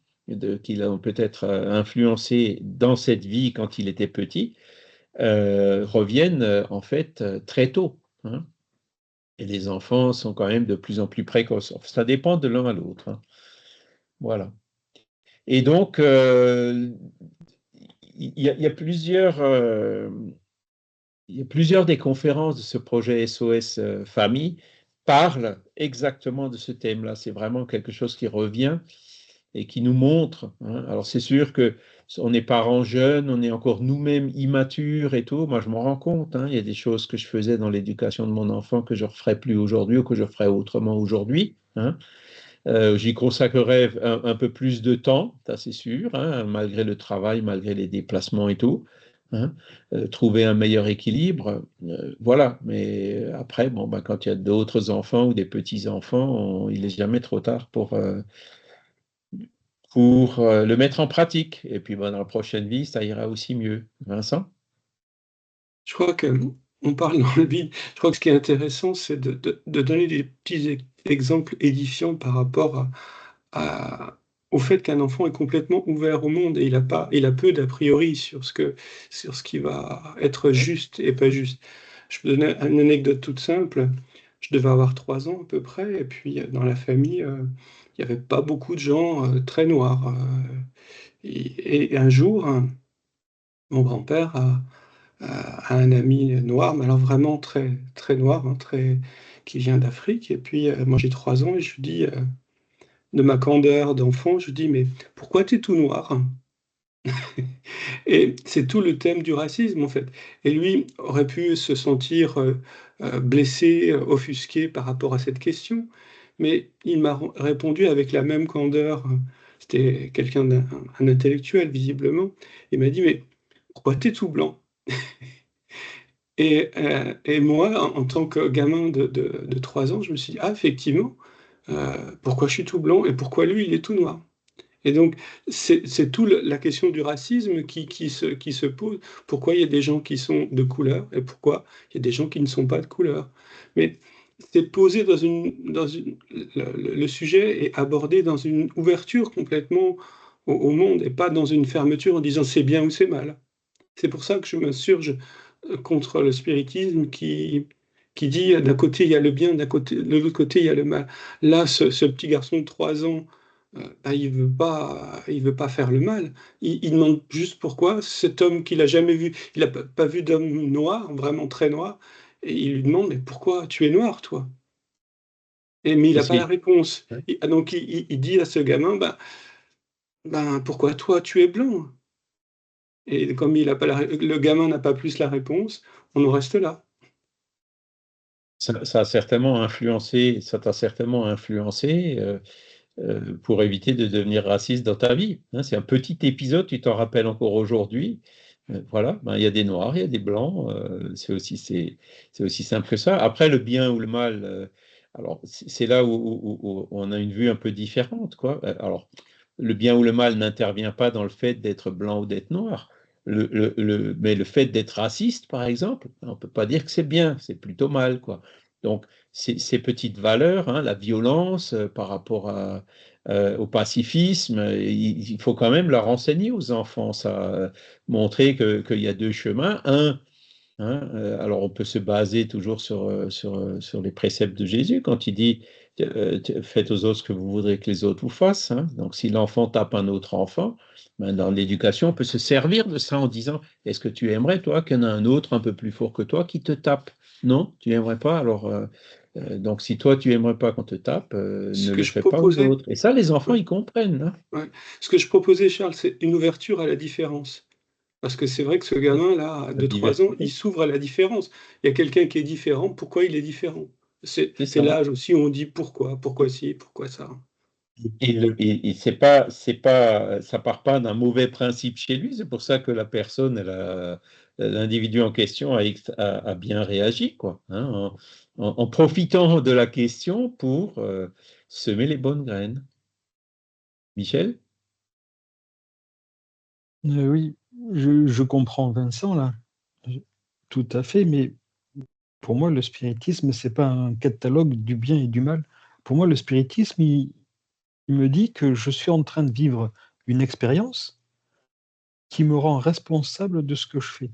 qu'il a peut-être influencé dans cette vie quand il était petit, reviennent en fait très tôt. Hein. Et les enfants sont quand même de plus en plus précoces. Ça dépend de l'un à l'autre. Hein. Voilà. Et donc, il y a plusieurs des conférences de ce projet SOS Famille parlent exactement de ce thème-là. C'est vraiment quelque chose qui revient et qui nous montre. Hein. Alors, c'est sûr que on est parents jeunes, on est encore nous-mêmes immatures et tout. Moi, je m'en rends compte. Hein. Il y a des choses que je faisais dans l'éducation de mon enfant que je ne referai plus aujourd'hui ou que je ferai autrement aujourd'hui. Hein. J'y consacrerai un peu plus de temps, ça c'est sûr, hein, malgré le travail, malgré les déplacements et tout. Hein. Trouver un meilleur équilibre, voilà. Mais après, bon, ben, quand il y a d'autres enfants ou des petits-enfants, il n'est jamais trop tard pour le mettre en pratique. Et puis, ben, dans la prochaine vie, ça ira aussi mieux. Vincent? Je crois qu'on parle dans le vide. Je crois que ce qui est intéressant, c'est de donner des petits exemples édifiants par rapport au fait qu'un enfant est complètement ouvert au monde et il a peu d'a priori sur ce qui va être juste et pas juste. Je peux donner une anecdote toute simple. Je devais avoir 3 ans à peu près, et puis dans la famille, il n'y avait pas beaucoup de gens très noirs. Et un jour, mon grand-père a un ami noir, mais alors vraiment très, très noir, hein, qui vient d'Afrique. Et puis moi j'ai 3 ans et je lui dis, de ma candeur d'enfant, je lui dis, mais pourquoi tu es tout noir? Et c'est tout le thème du racisme en fait. Et lui aurait pu se sentir blessé, offusqué par rapport à cette question, mais il m'a répondu avec la même candeur. C'était quelqu'un un intellectuel visiblement. Il m'a dit, mais pourquoi t'es tout blanc? Et moi, en tant que gamin de 3 ans, je me suis dit, ah, effectivement, pourquoi je suis tout blanc et pourquoi lui, il est tout noir? Et donc, c'est tout la question du racisme qui se pose. Pourquoi il y a des gens qui sont de couleur et pourquoi il y a des gens qui ne sont pas de couleur? Mais c'est posé le sujet est abordé dans une ouverture complètement au monde et pas dans une fermeture en disant c'est bien ou c'est mal. C'est pour ça que je m'insurge contre le spiritisme qui dit d'un côté il y a le bien, de l'autre côté il y a le mal. Là, ce petit garçon de 3 ans, bah, il veut pas faire le mal. Il demande juste pourquoi cet homme qu'il a jamais vu, il a pas vu d'homme noir, vraiment très noir, et il lui demande: «Mais pourquoi tu es noir, toi?» Mais il Et a pas la réponse. ouais. Donc il dit à ce gamin: «Ben, pourquoi toi tu es blanc?» Et comme il a pas le gamin n'a pas plus la réponse, on en reste là. Ça a certainement influencé, ça t'a certainement influencé pour éviter de devenir raciste dans ta vie, hein. C'est un petit épisode, tu t'en rappelles encore aujourd'hui. Voilà, ben, il y a des noirs, il y a des blancs, c'est aussi simple que ça. Après, le bien ou le mal, alors c'est là où on a une vue un peu différente, quoi. Alors, le bien ou le mal n'intervient pas dans le fait d'être blanc ou d'être noir. Mais le fait d'être raciste, par exemple, on ne peut pas dire que c'est bien, c'est plutôt mal, quoi. Donc, ces petites valeurs, hein, la violence par rapport au pacifisme, il faut quand même leur enseigner aux enfants, ça, montrer qu'il y a deux chemins. Hein, alors on peut se baser toujours sur les préceptes de Jésus quand il dit faites aux autres ce que vous voudrez que les autres vous fassent, hein. Donc si l'enfant tape un autre enfant, ben, dans l'éducation, on peut se servir de ça en disant est-ce que tu aimerais, toi, qu'il y en a un autre un peu plus fort que toi qui te tape? Non, tu n'aimerais pas. Alors, donc si toi, tu aimerais pas qu'on te tape, Ce ne que le je fais pas aux proposais autres. Et ça, les enfants, ouais, ils comprennent, hein. ouais. Ce que je proposais, Charles, c'est une ouverture à la différence. Parce que c'est vrai que ce gamin-là, La de 3 ans, il diversité, s'ouvre à la différence. Il y a quelqu'un qui est différent, pourquoi il est différent? c'est C'est ça. l'âge aussi où on dit pourquoi, pourquoi ci, pourquoi ça. Et ça part pas d'un mauvais principe chez lui. C'est pour ça que la personne, l'individu en question a bien réagi, quoi, hein, en profitant de la question pour semer les bonnes graines. Michel? Oui, je comprends Vincent là, Je- tout à fait, mais pour moi, le spiritisme, c'est pas un catalogue du bien et du mal. Pour moi, le spiritisme, il me dit que je suis en train de vivre une expérience qui me rend responsable de ce que je fais.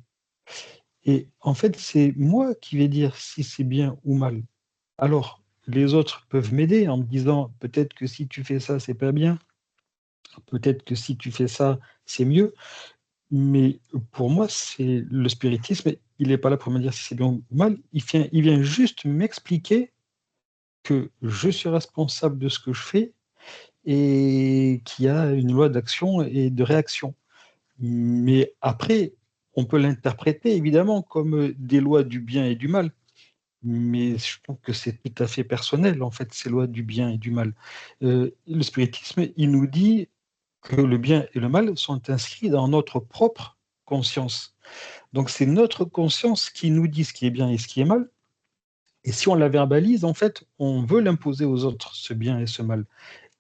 Et en fait, c'est moi qui vais dire si c'est bien ou mal. Alors, les autres peuvent m'aider en me disant peut-être que si tu fais ça, c'est pas bien, peut-être que si tu fais ça, c'est mieux. Mais pour moi, c'est le spiritisme, il n'est pas là pour me dire si c'est bien ou mal, il vient juste m'expliquer que je suis responsable de ce que je fais et qu'il y a une loi d'action et de réaction. Mais après, on peut l'interpréter évidemment comme des lois du bien et du mal. Mais je trouve que c'est tout à fait personnel, en fait, ces lois du bien et du mal. Le spiritisme, il nous dit que le bien et le mal sont inscrits dans notre propre conscience. Donc c'est notre conscience qui nous dit ce qui est bien et ce qui est mal. Et si on la verbalise, en fait, on veut l'imposer aux autres, ce bien et ce mal.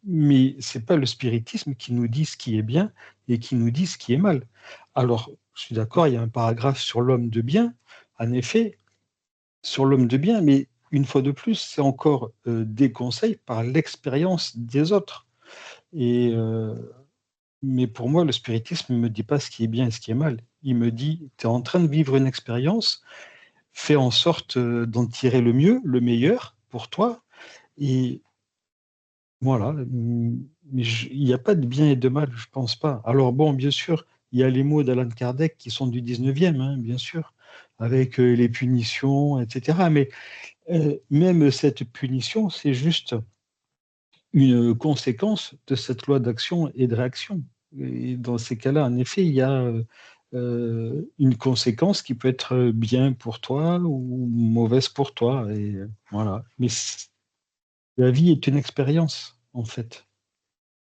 Mais c'est pas le spiritisme qui nous dit ce qui est bien et qui nous dit ce qui est mal. Alors, je suis d'accord, il y a un paragraphe sur l'homme de bien, en effet, sur l'homme de bien, mais une fois de plus, c'est encore des conseils par l'expérience des autres. Et, mais pour moi, le spiritisme ne me dit pas ce qui est bien et ce qui est mal. Il me dit, tu es en train de vivre une expérience, fais en sorte d'en tirer le mieux, le meilleur pour toi. Et voilà, mais il n'y a pas de bien et de mal, je pense pas. Alors bon, bien sûr, il y a les mots d'Alan Kardec qui sont du 19e, hein, bien sûr, avec les punitions, etc. Mais même cette punition, c'est juste une conséquence de cette loi d'action et de réaction. Et dans ces cas-là, en effet, il y a une conséquence qui peut être bien pour toi ou mauvaise pour toi. Et voilà. Mais la vie est une expérience, en fait.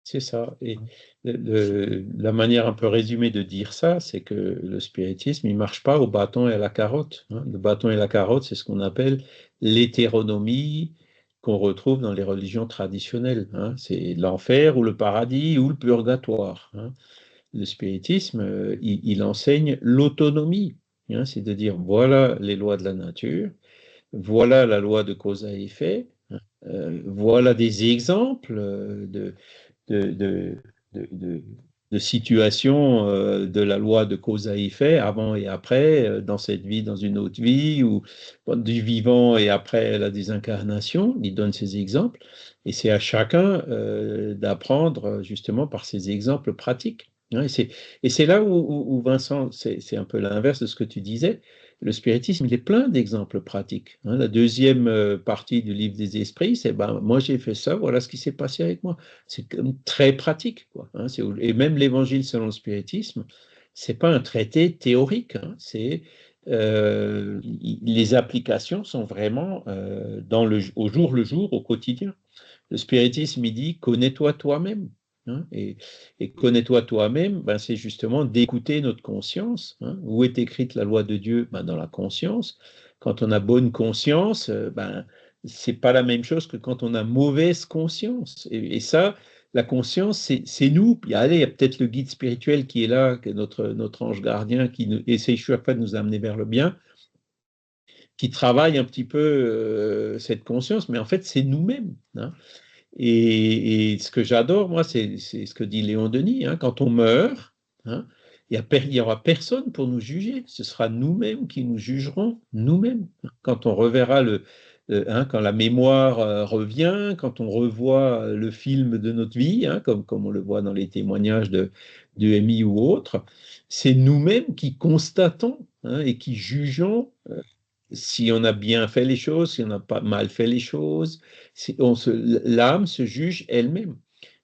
C'est ça. Et la manière un peu résumée de dire ça, c'est que le spiritisme, il ne marche pas au bâton et à la carotte, hein. Le bâton et la carotte, c'est ce qu'on appelle l'hétéronomie qu'on retrouve dans les religions traditionnelles, hein. C'est l'enfer ou le paradis ou le purgatoire, hein. Le spiritisme, il enseigne l'autonomie, hein. C'est de dire, voilà les lois de la nature, voilà la loi de cause à effet, hein. Voilà des exemples de, de, de, de situations de la loi de cause à effet, avant et après, dans cette vie, dans une autre vie, ou du vivant et après la désincarnation. Il donne ces exemples, et c'est à chacun d'apprendre justement par ces exemples pratiques, hein. Et c'est là où Vincent, c'est un peu l'inverse de ce que tu disais. Le spiritisme, il est plein d'exemples pratiques, hein. La deuxième partie du livre des esprits, c'est ben, moi j'ai fait ça, voilà ce qui s'est passé avec moi. C'est très pratique, quoi, hein. Et même l'évangile selon le spiritisme, c'est pas un traité théorique, hein. Les applications sont vraiment au jour le jour, au quotidien. Le spiritisme, il dit connais-toi toi-même, hein. Et connais-toi toi-même, ben, c'est justement d'écouter notre conscience, hein. Où est écrite la loi de Dieu? Ben, dans la conscience. Quand on a bonne conscience, ben, c'est pas la même chose que quand on a mauvaise conscience. Et ça, la conscience, c'est nous. Puis allez, il y a peut-être le guide spirituel qui est là, que notre ange gardien, qui essaye chaque fois de nous amener vers le bien, qui travaille un petit peu cette conscience, mais en fait, c'est nous-mêmes, hein. Et ce que j'adore, moi, c'est ce que dit Léon Denis, hein, quand on meurt, hein, il n'y aura personne pour nous juger. Ce sera nous-mêmes qui nous jugerons, nous-mêmes. Quand on reverra hein, quand la mémoire revient, quand on revoit le film de notre vie, hein, comme on le voit dans les témoignages de MI ou autres, c'est nous-mêmes qui constatons, hein, et qui jugeons si on a bien fait les choses, si on n'a pas mal fait les choses. L'âme se juge elle-même.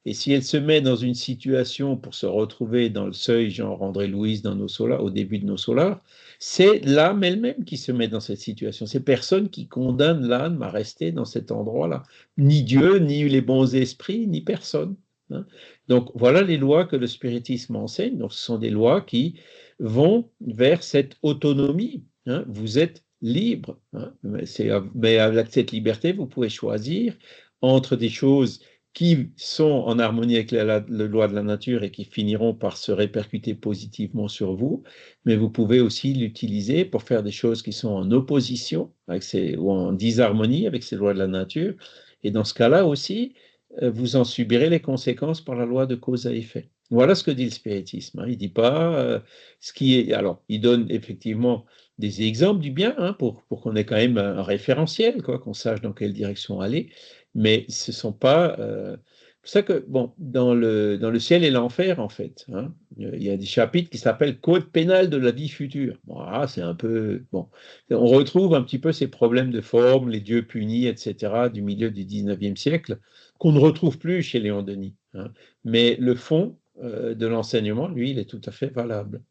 Et si elle se met dans une situation pour se retrouver dans le seuil, genre André Louise dans Nos Solars, au début de Nos Solars, c'est l'âme elle-même qui se met dans cette situation. C'est personne qui condamne l'âme à rester dans cet endroit-là. Ni Dieu, ni les bons esprits, ni personne, hein. Donc voilà les lois que le spiritisme enseigne. Donc ce sont des lois qui vont vers cette autonomie, hein. Vous êtes libre, hein. Mais avec cette liberté, vous pouvez choisir entre des choses qui sont en harmonie avec la loi de la nature et qui finiront par se répercuter positivement sur vous, mais vous pouvez aussi l'utiliser pour faire des choses qui sont en opposition ou en disharmonie avec ces lois de la nature. Et dans ce cas-là aussi, vous en subirez les conséquences par la loi de cause à effet. Voilà ce que dit le spiritisme, hein. Il ne dit pas ce qui est... Alors, il donne effectivement des exemples du bien, hein, pour qu'on ait quand même un référentiel, quoi, qu'on sache dans quelle direction aller, mais ce ne sont pas... c'est pour ça que, bon, dans le ciel et l'enfer, en fait, hein, il y a des chapitres qui s'appellent Code pénal de la vie future. Bon, c'est un peu... Bon, on retrouve un petit peu ces problèmes de forme, les dieux punis, etc., du milieu du 19e siècle, qu'on ne retrouve plus chez Léon Denis, hein. Mais le fond de l'enseignement, lui, il est tout à fait valable.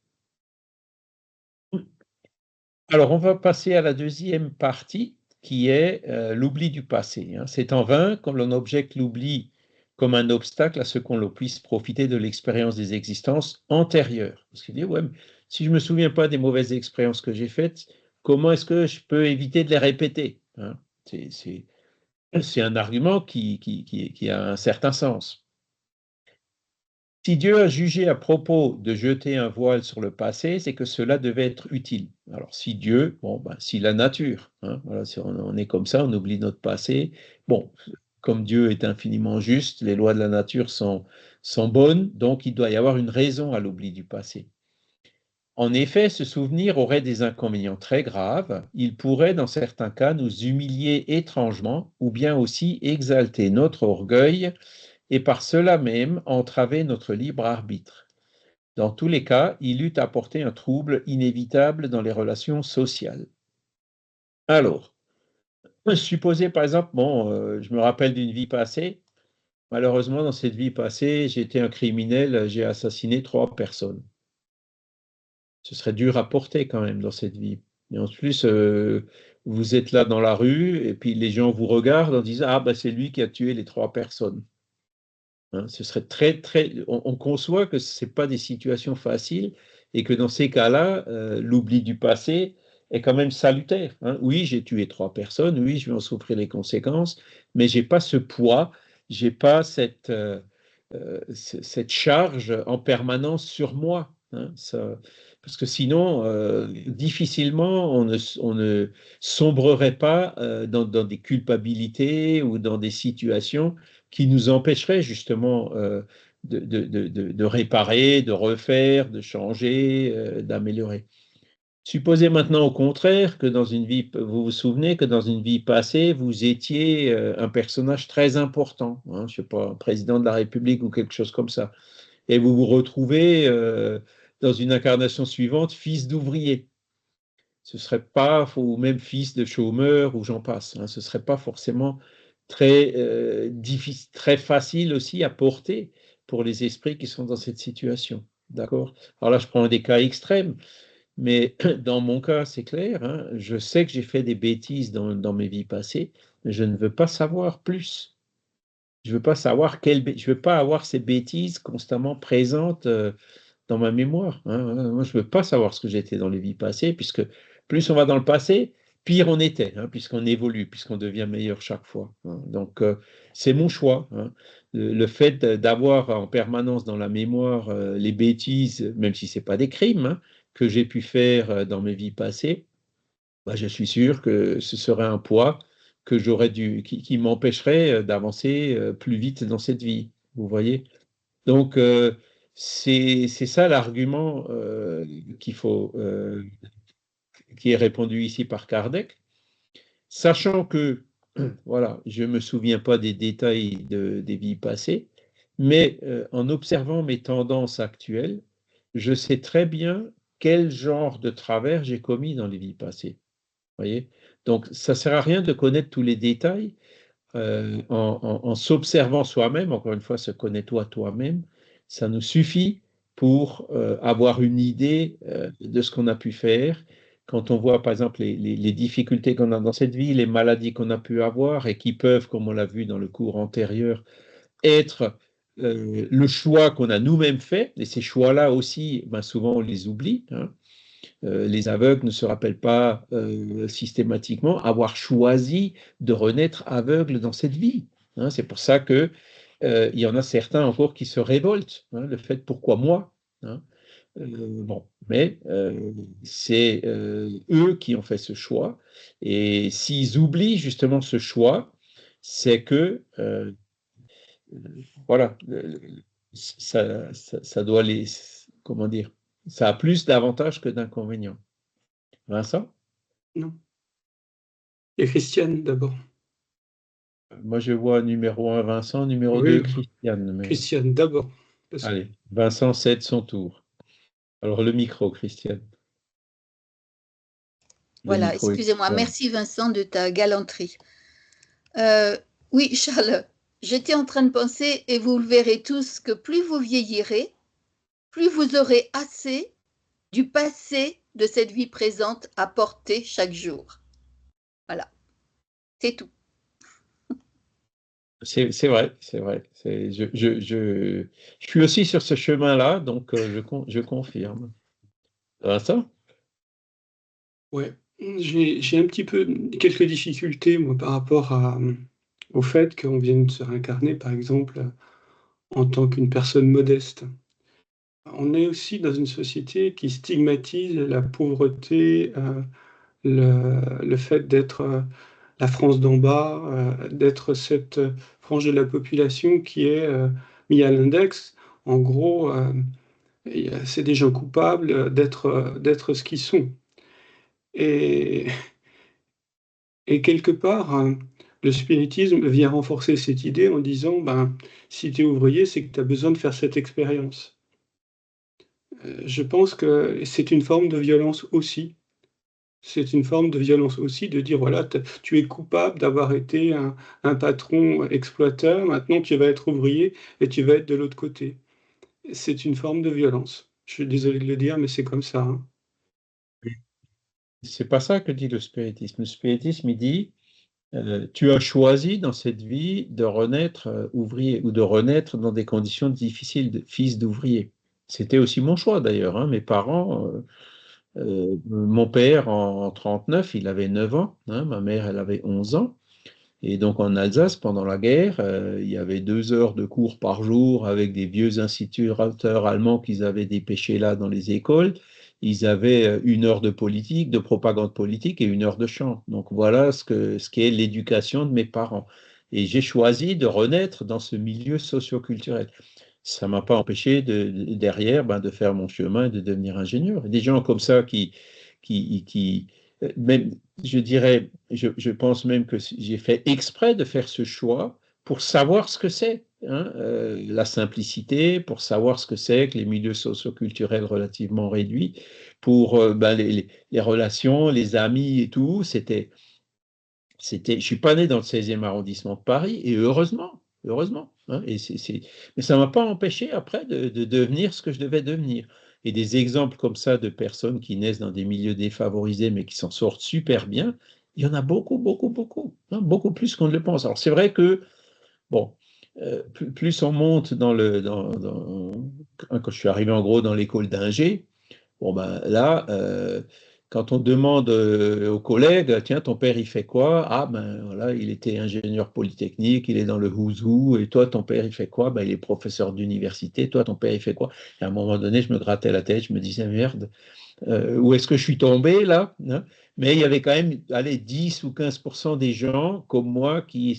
Alors, on va passer à la deuxième partie, qui est l'oubli du passé, hein. C'est en vain quand l'on objecte l'oubli comme un obstacle à ce qu'on puisse profiter de l'expérience des existences antérieures. Parce qu'il dit, ouais, si je ne me souviens pas des mauvaises expériences que j'ai faites, comment est-ce que je peux éviter de les répéter, hein? C'est un argument qui a un certain sens. Si Dieu a jugé à propos de jeter un voile sur le passé, c'est que cela devait être utile. Alors, si Dieu, bon, ben, si la nature, hein, voilà, si on est comme ça, on oublie notre passé. Bon, comme Dieu est infiniment juste, les lois de la nature sont bonnes, donc il doit y avoir une raison à l'oubli du passé. En effet, ce souvenir aurait des inconvénients très graves. Il pourrait, dans certains cas, nous humilier étrangement ou bien aussi exalter notre orgueil et par cela même entraver notre libre arbitre. Dans tous les cas, il eût apporté un trouble inévitable dans les relations sociales. Alors, supposez par exemple, bon, je me rappelle d'une vie passée. Malheureusement, dans cette vie passée, j'étais un criminel, j'ai assassiné 3 personnes. Ce serait dur à porter quand même dans cette vie. Et en plus, vous êtes là dans la rue et puis les gens vous regardent en disant « Ah, ben c'est lui qui a tué les 3 personnes. » hein. Ce serait on conçoit que ce n'est pas des situations faciles et que dans ces cas-là, l'oubli du passé est quand même salutaire, hein. Oui, j'ai tué 3 personnes, oui, je vais en souffrir les conséquences, mais je n'ai pas ce poids, je n'ai pas cette charge en permanence sur moi, hein. Parce que sinon, difficilement, on ne sombrerait pas dans des culpabilités ou dans des situations qui nous empêcheraient justement de réparer, de refaire, de changer, d'améliorer. Supposez maintenant au contraire que dans une vie, vous vous souvenez que dans une vie passée, vous étiez un personnage très important, hein, je ne sais pas, un président de la République ou quelque chose comme ça, et vous vous retrouvez dans une incarnation suivante, fils d'ouvrier. Ce ne serait pas, ou même fils de chômeur, ou j'en passe, hein, ce ne serait pas forcément difficile, très facile aussi à porter pour les esprits qui sont dans cette situation. D'accord? Alors là, je prends des cas extrêmes. Mais dans mon cas, c'est clair, hein, je sais que j'ai fait des bêtises dans mes vies passées, mais je ne veux pas savoir plus. Je veux pas savoir je veux pas avoir ces bêtises constamment présentes dans ma mémoire, hein, hein. Moi, je veux pas savoir ce que j'étais dans les vies passées, puisque plus on va dans le passé, pire on était, hein, puisqu'on évolue, puisqu'on devient meilleur chaque fois, hein. Donc, c'est mon choix, hein. Le fait d'avoir en permanence dans la mémoire les bêtises, même si c'est pas des crimes, hein, que j'ai pu faire dans mes vies passées, bah, je suis sûr que ce serait un poids que qui m'empêcherait d'avancer plus vite dans cette vie. Vous voyez? Donc, c'est ça l'argument qui est répondu ici par Kardec, sachant que, voilà, je ne me souviens pas des détails des vies passées, mais en observant mes tendances actuelles, je sais très bien quel genre de travers j'ai commis dans les vies passées. Voyez? Donc, ça ne sert à rien de connaître tous les détails en s'observant soi-même, encore une fois, se connais-toi toi-même, ça nous suffit pour avoir une idée de ce qu'on a pu faire. Quand on voit, par exemple, les difficultés qu'on a dans cette vie, les maladies qu'on a pu avoir et qui peuvent, comme on l'a vu dans le cours antérieur, être le choix qu'on a nous-mêmes fait, et ces choix-là aussi, ben souvent on les oublie, hein. Les aveugles ne se rappellent pas systématiquement avoir choisi de renaître aveugles dans cette vie, hein. C'est pour ça que il y en a certains encore qui se révoltent, hein, le fait pourquoi moi, hein. Bon, mais c'est eux qui ont fait ce choix, et s'ils oublient justement ce choix, c'est que voilà, ça doit comment dire, ça a plus d'avantages que d'inconvénients. Vincent? Non. Et Christiane d'abord. Moi, je vois numéro 1 Vincent, numéro Oui, 2 Christiane. Mais... Christiane d'abord. Allez, Vincent cède son tour. Alors, le micro, Christiane. Voilà, excusez-moi. Merci Vincent de ta galanterie. Oui, Charles, j'étais en train de penser, et vous le verrez tous, que plus vous vieillirez, plus vous aurez assez du passé de cette vie présente à porter chaque jour. Voilà, c'est tout. C'est vrai, c'est vrai. Je suis aussi sur ce chemin-là, donc je confirme. Vincent? Ouais, j'ai un petit peu quelques difficultés, moi, par rapport au fait qu'on vienne se réincarner, par exemple, en tant qu'une personne modeste. On est aussi dans une société qui stigmatise la pauvreté, le fait d'être la France d'en bas, d'être cette frange de la population qui est mise à l'index. En gros, c'est des gens coupables d'être ce qu'ils sont. Et quelque part, le spiritisme vient renforcer cette idée en disant, ben, si tu es ouvrier, c'est que tu as besoin de faire cette expérience. Je pense que c'est une forme de violence aussi. C'est une forme de violence aussi de dire, voilà, tu es coupable d'avoir été un patron exploiteur, maintenant tu vas être ouvrier et tu vas être de l'autre côté. C'est une forme de violence. Je suis désolé de le dire, mais c'est comme ça, hein. C'est pas ça que dit le spiritisme. Le spiritisme, il dit Tu as choisi dans cette vie de renaître ouvrier ou de renaître dans des conditions difficiles, fils d'ouvrier. C'était aussi mon choix d'ailleurs, hein. Mes parents, mon père en 39, il avait 9 ans, hein, ma mère, elle avait 11 ans. Et donc en Alsace, pendant la guerre, il y avait 2 heures de cours par jour avec des vieux instituteurs allemands qu'ils avaient dépêchés là dans les écoles. Ils avaient 1 heure de politique, de propagande politique et 1 heure de chant. Donc voilà ce qu'est l'éducation de mes parents. Et j'ai choisi de renaître dans ce milieu socioculturel. Ça ne m'a pas empêché derrière de faire mon chemin et de devenir ingénieur. Et des gens comme ça qui même, je dirais, je pense même que j'ai fait exprès de faire ce choix pour savoir ce que c'est, hein, la simplicité, pour savoir ce que c'est que les milieux socioculturels relativement réduits, pour les relations, les amis et tout. Je ne suis pas né dans le 16e arrondissement de Paris, et heureusement. Hein, mais ça ne m'a pas empêché après de devenir ce que je devais devenir. Et des exemples comme ça de personnes qui naissent dans des milieux défavorisés, mais qui s'en sortent super bien, il y en a beaucoup, hein, beaucoup plus qu'on ne le pense. Alors c'est vrai que, bon, plus on monte quand je suis arrivé en gros dans l'école d'ingé, bon ben là, quand on demande aux collègues, tiens, ton père, il fait quoi? Ah ben voilà, il était ingénieur polytechnique, il est dans le who's who, et toi, ton père, il fait quoi? Ben il est professeur d'université, toi, ton père, il fait quoi? Et à un moment donné, je me grattais la tête, je me disais, merde, où est-ce que je suis tombé là, hein? Mais il y avait quand même, allez, 10 ou 15% des gens comme moi qui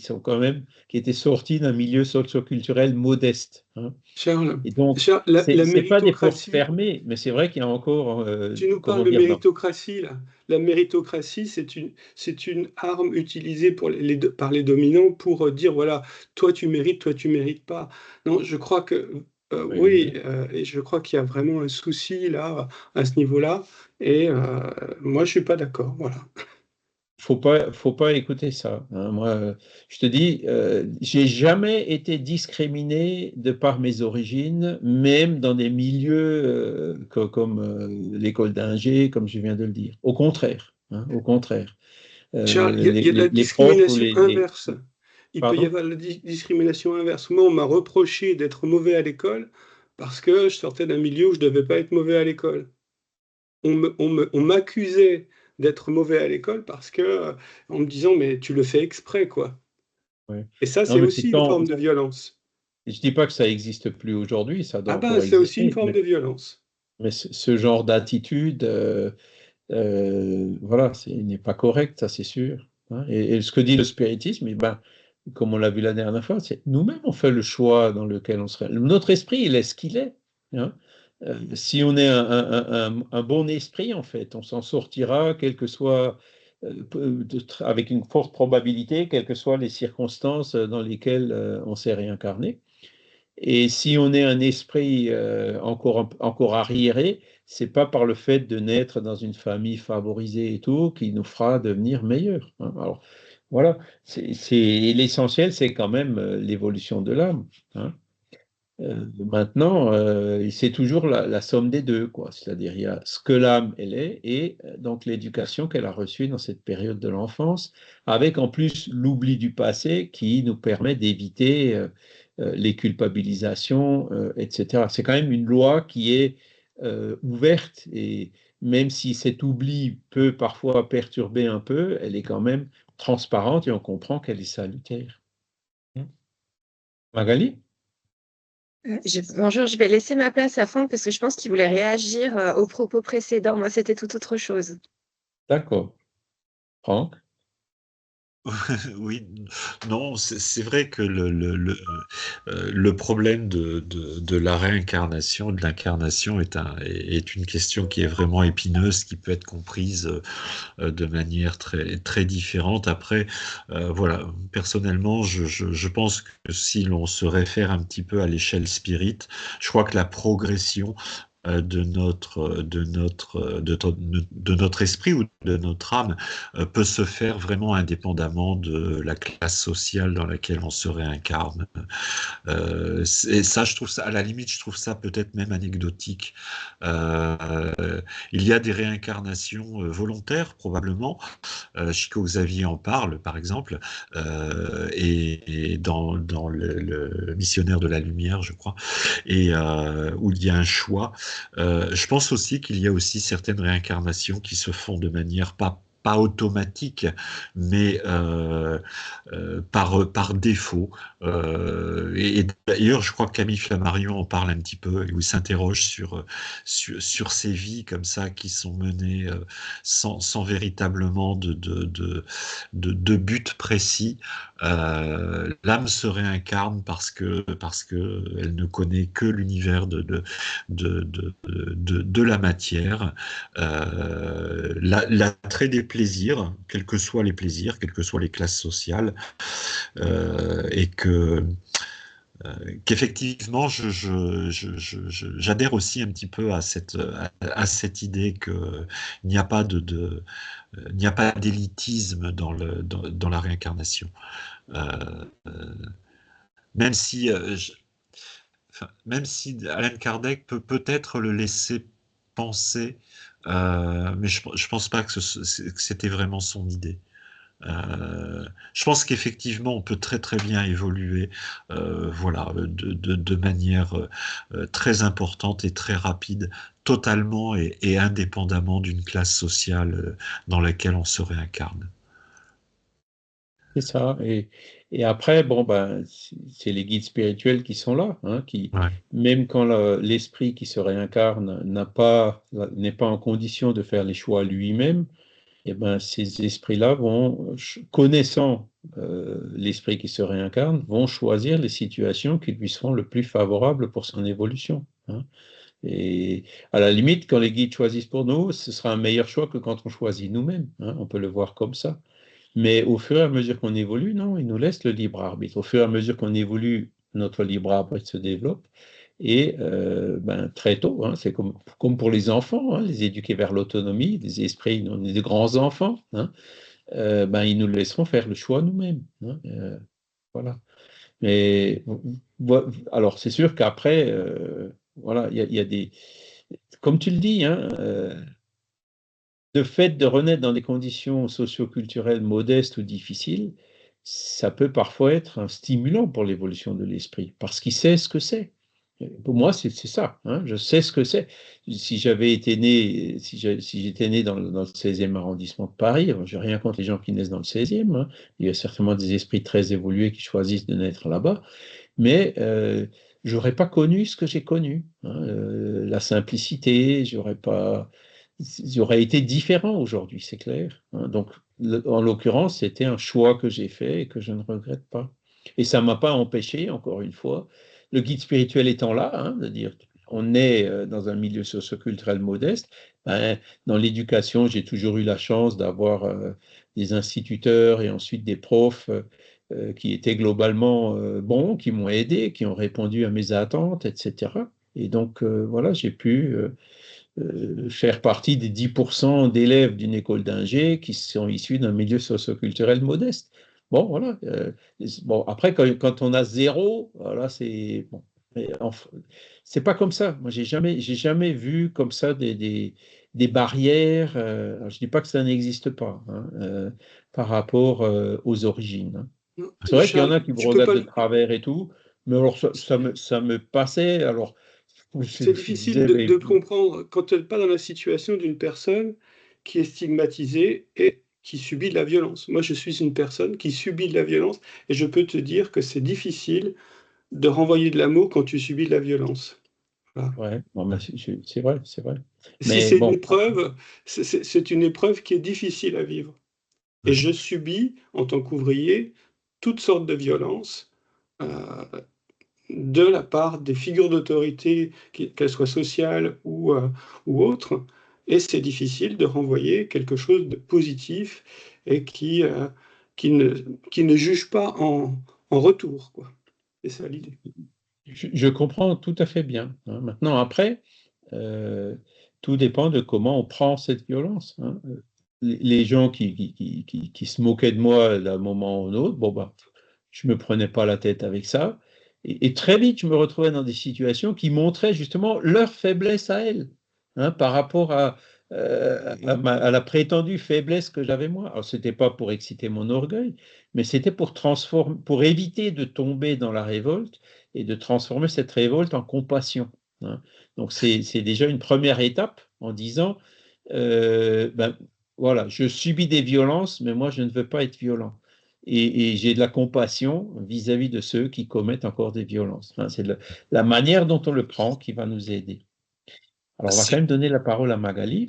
étaient sortis d'un milieu socioculturel modeste, hein. Charles, Et donc, Charles, la c'est pas des portes méritocratie, fermées, mais c'est vrai qu'il y a encore, tu nous comment parles de dire, méritocratie, là. La méritocratie, c'est une arme utilisée par les dominants pour dire, voilà, toi tu mérites pas. Non, je crois que, oui, et je crois qu'il y a vraiment un souci là, à ce niveau-là, et moi je suis pas d'accord, voilà. faut pas écouter ça, hein. Moi, je te dis, j'ai jamais été discriminé de par mes origines, même dans des milieux comme l'école d'ingé, comme je viens de le dire. Au contraire, hein, au contraire. Charles, il y a de la Les profs ou discrimination inverse. Il peut y Pardon? avoir la discrimination inverse. Moi, on m'a reproché d'être mauvais à l'école parce que je sortais d'un milieu où je ne devais pas être mauvais à l'école. On m'accusait d'être mauvais à l'école parce que, en me disant, mais tu le fais exprès, quoi. Ouais. Et ça, Non, c'est mais aussi une forme de violence. je dis pas que ça n'existe plus aujourd'hui, ça doit Ah ben, encore c'est aussi une exister, forme de violence. mais ce genre d'attitude, voilà, n'est pas correct, ça c'est sûr, hein. Et ce que dit le spiritisme, comme on l'a vu la dernière fois, c'est nous-mêmes on fait le choix dans lequel on serait. Notre esprit, il est ce qu'il est, hein. Si on est un bon esprit, en fait, on s'en sortira, quel que soit, avec une forte probabilité, quelles que soient les circonstances dans lesquelles on s'est réincarné. Et si on est un esprit encore arriéré, c'est pas par le fait de naître dans une famille favorisée et tout qui nous fera devenir meilleur, hein. Alors voilà, l'essentiel, c'est quand même l'évolution de l'âme, hein. Maintenant, c'est toujours la somme des deux, quoi. C'est-à-dire, il y a ce que l'âme, elle est, et donc l'éducation qu'elle a reçue dans cette période de l'enfance, avec en plus l'oubli du passé qui nous permet d'éviter les culpabilisations, etc. C'est quand même une loi qui est ouverte, et même si cet oubli peut parfois perturber un peu, elle est quand même transparente et on comprend qu'elle est salutaire. Magali? Bonjour, je vais laisser ma place à Franck parce que je pense qu'il voulait réagir aux propos précédents. Moi, c'était tout autre chose. D'accord. Franck? Oui, non, c'est vrai que le problème de la réincarnation, de l'incarnation est une question qui est vraiment épineuse, qui peut être comprise de manière très, très différente. Après, voilà, personnellement, je pense que si l'on se réfère un petit peu à l'échelle spirit, je crois que la progression de notre esprit ou de notre âme peut se faire vraiment indépendamment de la classe sociale dans laquelle on se réincarne. Et ça, je trouve ça, à la limite, je trouve ça peut-être même anecdotique. Il y a des réincarnations volontaires, probablement. Chico Xavier en parle, par exemple, et dans le Missionnaire de la Lumière, je crois, et où il y a un choix. Je pense aussi qu'il y a aussi certaines réincarnations qui se font de manière pas automatique, mais par défaut. Et d'ailleurs, je crois que Camille Flammarion en parle un petit peu, où il s'interroge sur ces vies comme ça qui sont menées sans véritablement de but précis. L'âme se réincarne parce que elle ne connaît que l'univers de la matière, l'attrait des plaisirs, quels que soient les plaisirs, quelles que soient les classes sociales, et qu'effectivement, j'adhère aussi un petit peu à cette idée qu'il n'y a pas il n'y a pas d'élitisme dans la réincarnation. Même si, même si Alan Kardec peut-être le laisser penser, mais je pense pas que c'était vraiment son idée. Je pense qu'effectivement, on peut très très bien évoluer, voilà, de manière très importante et très rapide, totalement et indépendamment d'une classe sociale dans laquelle on se réincarne. C'est ça. Et après, bon, ben, c'est les guides spirituels qui sont là, hein, Ouais. même quand l'esprit qui se réincarne n'est pas en condition de faire les choix lui-même, eh ben, ces esprits-là connaissant l'esprit qui se réincarne, vont choisir les situations qui lui seront le plus favorables pour son évolution, hein. Et à la limite, quand les guides choisissent pour nous, ce sera un meilleur choix que quand on choisit nous-mêmes, hein. On peut le voir comme ça. Mais au fur et à mesure qu'on évolue, non, il nous laisse le libre arbitre. Au fur et à mesure qu'on évolue, notre libre arbitre se développe. Et ben, très tôt, hein, c'est comme pour les enfants, hein, les éduquer vers l'autonomie, des esprits, on est des grands enfants, hein, ben, ils nous laisseront faire le choix nous-mêmes, hein, voilà. Mais alors, c'est sûr qu'après, voilà, il y a des. Comme tu le dis, hein, le fait de renaître dans des conditions socio-culturelles modestes ou difficiles, ça peut parfois être un stimulant pour l'évolution de l'esprit, parce qu'il sait ce que c'est. Pour moi, c'est ça, hein, je sais ce que c'est. Si j'étais né dans le 16e arrondissement de Paris, je n'ai rien contre les gens qui naissent dans le 16e, hein, il y a certainement des esprits très évolués qui choisissent de naître là-bas, mais je n'aurais pas connu ce que j'ai connu, hein, la simplicité, j'aurais été différent aujourd'hui, c'est clair, hein. Donc, en l'occurrence, c'était un choix que j'ai fait et que je ne regrette pas. Et ça ne m'a pas empêché, encore une fois, le guide spirituel étant là, hein, de dire, on est dans un milieu socioculturel modeste. Ben, dans l'éducation, j'ai toujours eu la chance d'avoir des instituteurs et ensuite des profs qui étaient globalement bons, qui m'ont aidé, qui ont répondu à mes attentes, etc. Et donc, voilà, j'ai pu faire partie des 10% d'élèves d'une école d'ingé qui sont issus d'un milieu socioculturel modeste. Bon, voilà. Bon, après, quand on a zéro, voilà, c'est bon. Enfin, c'est pas comme ça. Moi, j'ai jamais vu comme ça des barrières. Alors, je dis pas que ça n'existe pas, hein, par rapport aux origines, hein. Non, C'est vrai qu'il y en Charles, a qui me tu peux regardent pas. de travers et tout, mais alors ça me passait. Alors, C'est je difficile disais, mais de comprendre quand tu n'es pas dans la situation d'une personne qui est stigmatisée et qui subit de la violence. Moi, je suis une personne qui subit de la violence et je peux te dire que c'est difficile de renvoyer de l'amour quand tu subis de la violence. Voilà. ouais, bon, ben, c'est vrai, c'est vrai. Si Mais c'est une bon, épreuve, c'est une épreuve qui est difficile à vivre. Et je subis, en tant qu'ouvrier, toutes sortes de violences de la part des figures d'autorité, qu'elles soient sociales ou autres. Et c'est difficile de renvoyer quelque chose de positif et qui ne juge pas en retour, quoi. C'est ça l'idée. je comprends tout à fait bien, hein. Maintenant, après, Tout dépend de comment on prend cette violence. Hein. Les gens qui se moquaient de moi d'un moment ou l'autre, bon, bah, je ne me prenais pas la tête avec ça. Et très vite, je me retrouvais dans des situations qui montraient justement leur faiblesse à elles, hein, par rapport à la prétendue faiblesse que j'avais moi. Alors, ce n'était pas pour exciter mon orgueil, mais c'était pour éviter de tomber dans la révolte et de transformer cette révolte en compassion. Hein. Donc, c'est déjà une première étape en disant, ben, voilà, je subis des violences, mais moi, je ne veux pas être violent. Et j'ai de la compassion vis-à-vis de ceux qui commettent encore des violences. Hein, c'est la manière dont on le prend qui va nous aider. Alors, on va quand même donner la parole à Magali.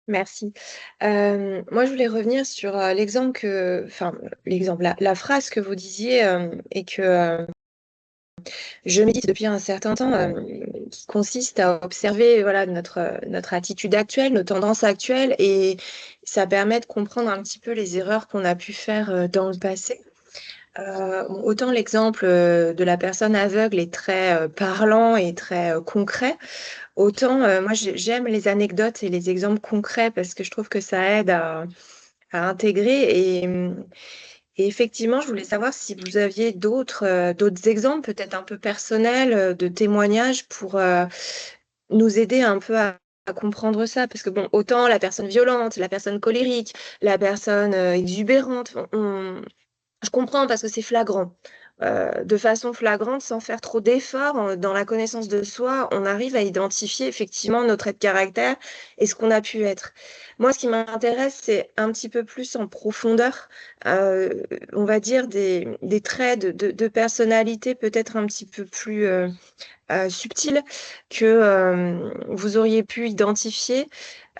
Merci. Moi, je voulais revenir sur l'exemple la phrase que vous disiez et que je médite depuis un certain temps, qui consiste à observer voilà, notre attitude actuelle, nos tendances actuelles, et ça permet de comprendre un petit peu les erreurs qu'on a pu faire dans le passé. Autant l'exemple de la personne aveugle est très parlant et très concret, autant moi j'aime les anecdotes et les exemples concrets parce que je trouve que ça aide à intégrer. Et effectivement, je voulais savoir si vous aviez d'autres exemples, peut-être un peu personnels, de témoignages pour nous aider un peu à comprendre ça. Parce que bon, autant la personne violente, la personne colérique, la personne exubérante, je comprends parce que c'est flagrant. De façon flagrante, sans faire trop d'efforts, dans la connaissance de soi, on arrive à identifier effectivement nos traits de caractère et ce qu'on a pu être. Moi, ce qui m'intéresse, c'est un petit peu plus en profondeur, on va dire des traits de personnalité peut-être un petit peu plus subtils que vous auriez pu identifier.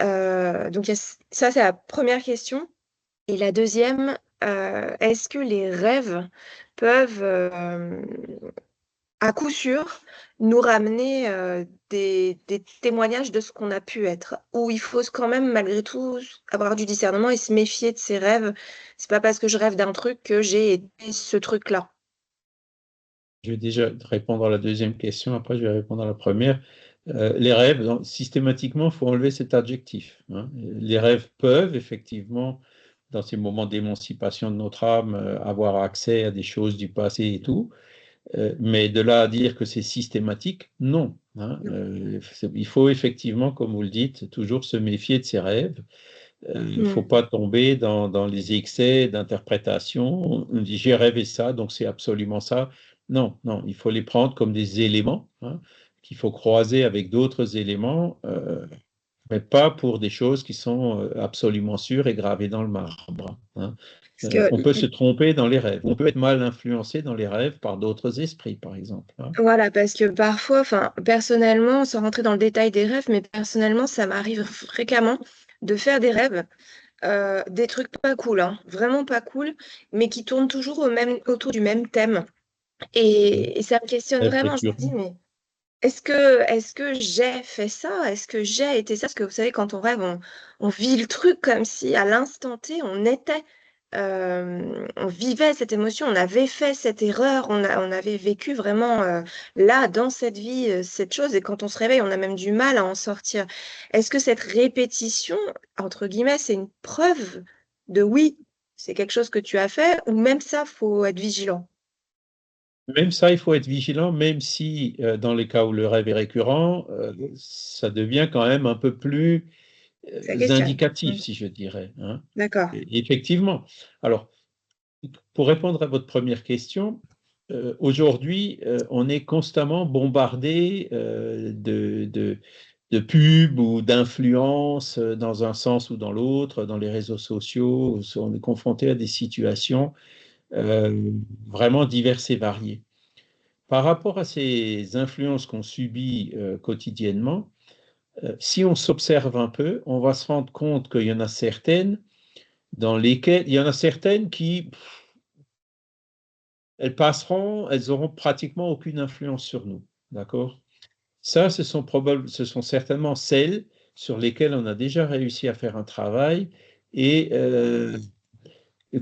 Donc, ça, c'est la première question. Et la deuxième, est-ce que les rêves peuvent, à coup sûr, nous ramener des témoignages de ce qu'on a pu être? Ou il faut quand même, malgré tout, avoir du discernement et se méfier de ses rêves? C'est pas parce que je rêve d'un truc que j'ai été ce truc-là. Je vais déjà répondre à la deuxième question, après je vais répondre à la première. Les rêves, donc, systématiquement, il faut enlever cet adjectif. Hein. Les rêves peuvent effectivement, dans ces moments d'émancipation de notre âme, avoir accès à des choses du passé et tout, mais de là à dire que c'est systématique, non. Hein. Il faut effectivement, comme vous le dites, toujours se méfier de ses rêves. Il ne faut pas tomber dans les excès d'interprétation. On dit j'ai rêvé ça, donc c'est absolument ça. Non, non, il faut les prendre comme des éléments, hein, qu'il faut croiser avec d'autres éléments, mais pas pour des choses qui sont absolument sûres et gravées dans le marbre. Hein. Parce que, On peut se tromper dans les rêves. On peut être mal influencé dans les rêves par d'autres esprits, par exemple. Hein. voilà, parce que parfois, enfin, personnellement, sans rentrer dans le détail des rêves, mais personnellement, ça m'arrive fréquemment de faire des rêves. Des trucs pas cool, hein, vraiment pas cool, mais qui tournent toujours autour du même thème. Et ça me questionne Rêve vraiment. Je me dis, récurrent. mais est-ce que j'ai fait ça? Est-ce que j'ai été ça? Parce que vous savez, quand on rêve, on vit le truc comme si à l'instant T, on vivait cette émotion, on avait fait cette erreur, on avait vécu vraiment là, dans cette vie, cette chose. Et quand on se réveille, on a même du mal à en sortir. Est-ce que cette répétition, entre guillemets, c'est une preuve de oui, c'est quelque chose que tu as fait, ou même ça, faut être vigilant? Même ça, il faut être vigilant, même si dans les cas où le rêve est récurrent, ça devient quand même un peu plus Ça questionne. indicatif, si je dirais. Hein. D'accord. Et effectivement. Alors, pour répondre à votre première question, aujourd'hui, on est constamment bombardé de pubs ou d'influences dans un sens ou dans l'autre, dans les réseaux sociaux. On est confronté à des situations vraiment diverses et variées. Par rapport à ces influences qu'on subit quotidiennement, si on s'observe un peu, on va se rendre compte qu'il y en a certaines qui, elles auront pratiquement aucune influence sur nous, d'accord? Ça, ce sont certainement celles sur lesquelles on a déjà réussi à faire un travail et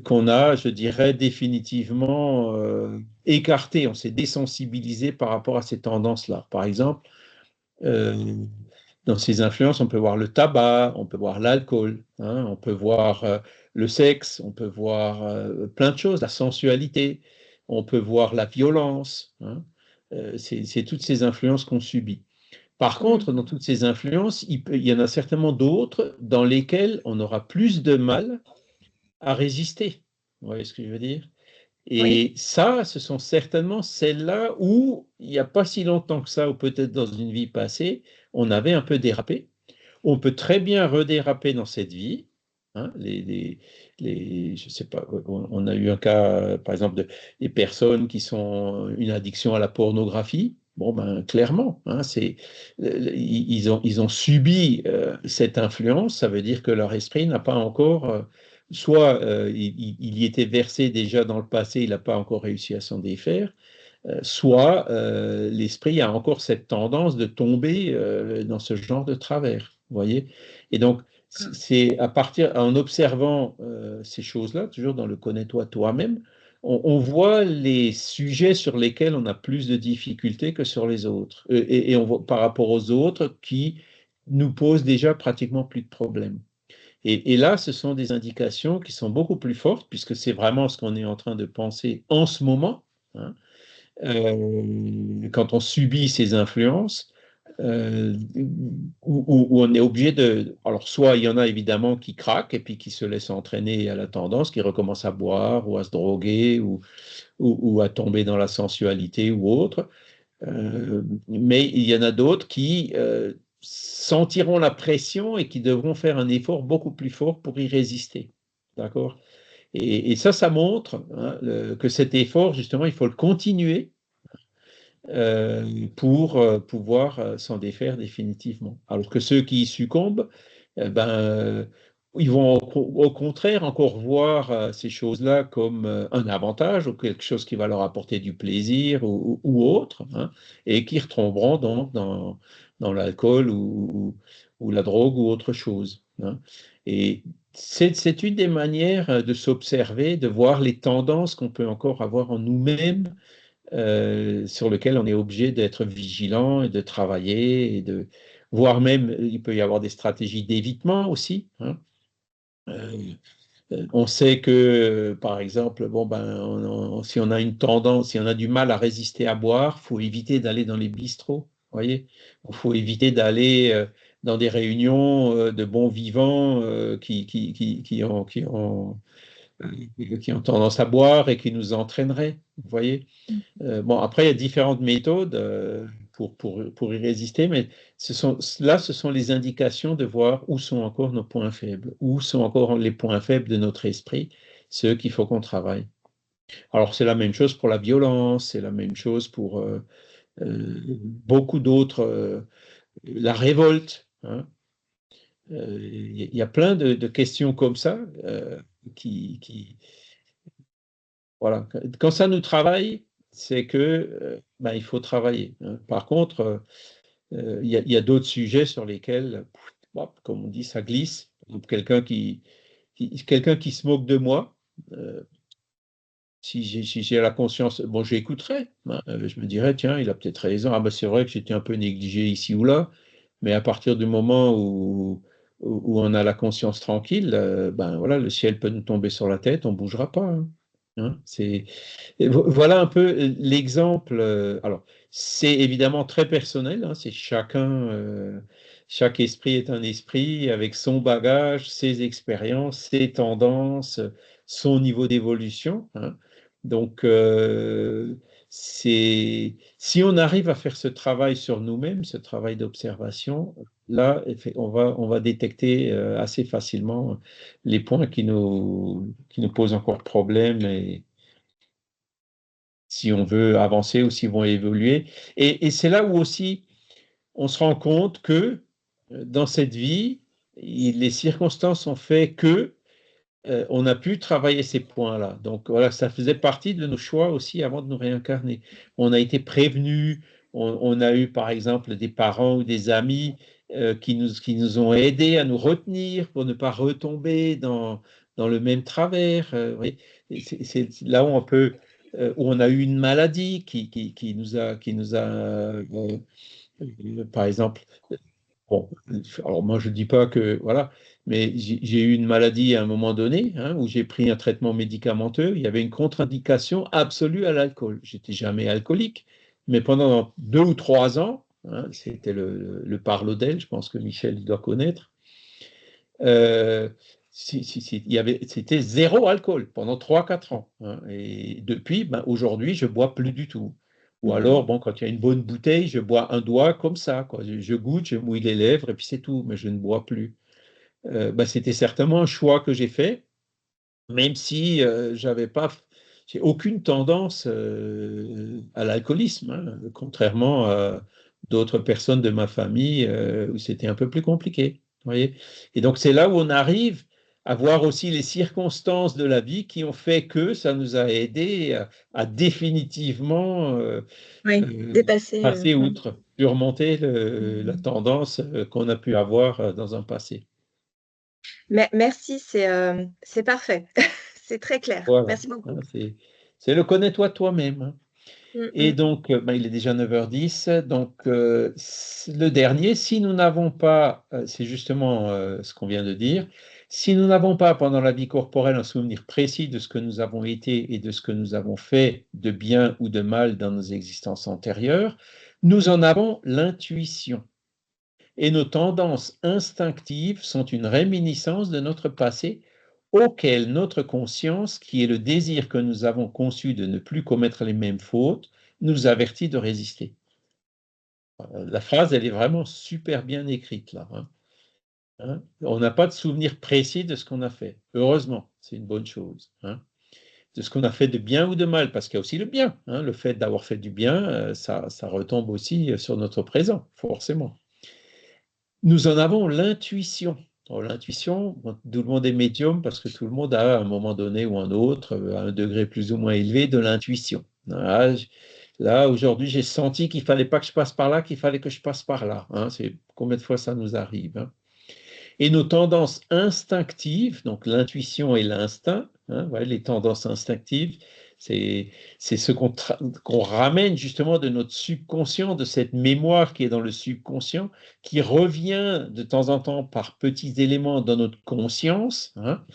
qu'on a, je dirais, définitivement écarté. On s'est désensibilisé par rapport à ces tendances-là. Par exemple, Dans ces influences, on peut voir le tabac, on peut voir l'alcool, hein, on peut voir le sexe, on peut voir plein de choses, la sensualité, on peut voir la violence. Hein. C'est toutes ces influences qu'on subit. Par contre, dans toutes ces influences, il y en a certainement d'autres dans lesquelles on aura plus de mal à résister. Vous voyez ce que je veux dire? Et Oui. ça, ce sont certainement celles-là où, il n'y a pas si longtemps que ça, ou peut-être dans une vie passée, on avait un peu dérapé. On peut très bien redéraper dans cette vie. Hein, je sais pas, on a eu un cas, par exemple, des personnes qui sont une addiction à la pornographie. Bon, ben, clairement, hein, ils ont subi cette influence. Ça veut dire que leur esprit n'a pas encore, soit il y était versé déjà dans le passé, il n'a pas encore réussi à s'en défaire, soit l'esprit a encore cette tendance de tomber dans ce genre de travers. Vous voyez? Et donc, c'est à partir, en observant ces choses-là, toujours dans le connais-toi toi-même, on voit les sujets sur lesquels on a plus de difficultés que sur les autres. Et on voit par rapport aux autres qui nous posent déjà pratiquement plus de problèmes. Et là, ce sont des indications qui sont beaucoup plus fortes, puisque c'est vraiment ce qu'on est en train de penser en ce moment. Hein, quand on subit ces influences, où on est obligé de... Alors, soit il y en a évidemment qui craquent et puis qui se laissent entraîner à la tendance, qui recommencent à boire ou à se droguer ou à tomber dans la sensualité ou autre. Mais il y en a d'autres qui sentiront la pression et qui devront faire un effort beaucoup plus fort pour y résister. D'accord? Et ça montre hein, que cet effort, justement, il faut le continuer pour pouvoir s'en défaire définitivement. Alors que ceux qui y succombent, ils vont au contraire encore voir ces choses-là comme un avantage ou quelque chose qui va leur apporter du plaisir ou autre, hein, et qui retomberont donc dans l'alcool ou la drogue ou autre chose. Hein. Et c'est une des manières de s'observer, de voir les tendances qu'on peut encore avoir en nous-mêmes sur lequel on est obligé d'être vigilant et de travailler, et de, voire même, il peut y avoir des stratégies d'évitement aussi. Hein. On sait que, par exemple, bon, si on a une tendance, si on a du mal à résister à boire, il faut éviter d'aller dans les bistrots. Voyez, il faut éviter d'aller dans des réunions de bons vivants qui ont tendance à boire et qui nous entraîneraient. Vous voyez? Bon, après, il y a différentes méthodes pour y résister, mais ce sont les indications de voir où sont encore nos points faibles, où sont encore les points faibles de notre esprit, ceux qu'il faut qu'on travaille. Alors, c'est la même chose pour la violence, c'est la même chose pour beaucoup d'autres, la révolte. Hein. Il y a plein de questions comme ça qui voilà. Quand ça nous travaille, c'est que il faut travailler. Hein. Par contre, il y a d'autres sujets sur lesquels, comme on dit, ça glisse. Quelqu'un quelqu'un qui se moque de moi, si j'ai la conscience, bon, j'écouterai. Hein. Je me dirais, tiens, il a peut-être raison. Ah, c'est vrai que j'étais un peu négligé ici ou là, mais à partir du moment où on a la conscience tranquille, voilà, le ciel peut nous tomber sur la tête, on ne bougera pas. Hein. Hein, voilà un peu l'exemple. Alors, c'est évidemment très personnel. Hein, c'est chaque esprit est un esprit avec son bagage, ses expériences, ses tendances, son niveau d'évolution. Hein. Donc, si on arrive à faire ce travail sur nous-mêmes, ce travail d'observation, là, on va détecter assez facilement les points qui nous posent encore problème et si on veut avancer ou s'ils vont évoluer. Et c'est là où aussi on se rend compte que dans cette vie, les circonstances ont fait que on a pu travailler ces points-là. Donc voilà, ça faisait partie de nos choix aussi avant de nous réincarner. On a été prévenus, on a eu par exemple des parents ou des amis qui nous ont aidés à nous retenir pour ne pas retomber dans le même travers. Oui. C'est là où on peut, où on a eu une maladie qui nous a Par exemple, bon, alors moi je ne dis pas que, voilà, mais j'ai eu une maladie à un moment donné, hein, où j'ai pris un traitement médicamenteux, il y avait une contre-indication absolue à l'alcool. J'étais jamais alcoolique, mais pendant 2 ou 3 ans, hein, c'était le Parlodel, je pense que Michel doit connaître, euh, c'était zéro alcool pendant 3 ou 4 ans, hein. Et depuis, ben, aujourd'hui, je bois plus du tout. Ou alors, bon, quand il y a une bonne bouteille, je bois un doigt comme ça, quoi. Je goûte, je mouille les lèvres et puis c'est tout, mais je ne bois plus. Ben, c'était certainement un choix que j'ai fait, même si j'ai aucune tendance à l'alcoolisme, hein, contrairement à d'autres personnes de ma famille où c'était un peu plus compliqué. Vous voyez. Et donc c'est là où on arrive à voir aussi les circonstances de la vie qui ont fait que ça nous a aidé à définitivement Oui, dépasser. passer outre, surmonter la tendance qu'on a pu avoir dans un passé. Merci, c'est parfait. C'est très clair. Voilà. Merci beaucoup. Hein, c'est le connais-toi toi-même. Hein. Et Mm. donc, ben, il est déjà 9h10. Donc, le dernier, si nous n'avons pas, c'est justement ce qu'on vient de dire, si nous n'avons pas pendant la vie corporelle un souvenir précis de ce que nous avons été et de ce que nous avons fait de bien ou de mal dans nos existences antérieures, nous en avons l'intuition. Et nos tendances instinctives sont une réminiscence de notre passé auquel notre conscience, qui est le désir que nous avons conçu de ne plus commettre les mêmes fautes, nous avertit de résister. La phrase, elle est vraiment super bien écrite là. Hein. On n'a pas de souvenir précis de ce qu'on a fait. Heureusement, c'est une bonne chose. Hein. De ce qu'on a fait de bien ou de mal, parce qu'il y a aussi le bien. Hein. Le fait d'avoir fait du bien, ça retombe aussi sur notre présent, forcément. Nous en avons l'intuition. L'intuition, tout le monde est médium parce que tout le monde a à un moment donné ou un autre, à un degré plus ou moins élevé, de l'intuition. Là, aujourd'hui, j'ai senti qu'il ne fallait pas que je passe par là, qu'il fallait que je passe par là. Hein. C'est combien de fois ça nous arrive. Hein. Et nos tendances instinctives, donc l'intuition et l'instinct, hein, voilà, les tendances instinctives, c'est ce qu'on ramène justement de notre subconscient, de cette mémoire qui est dans le subconscient, qui revient de temps en temps par petits éléments dans notre conscience, hein,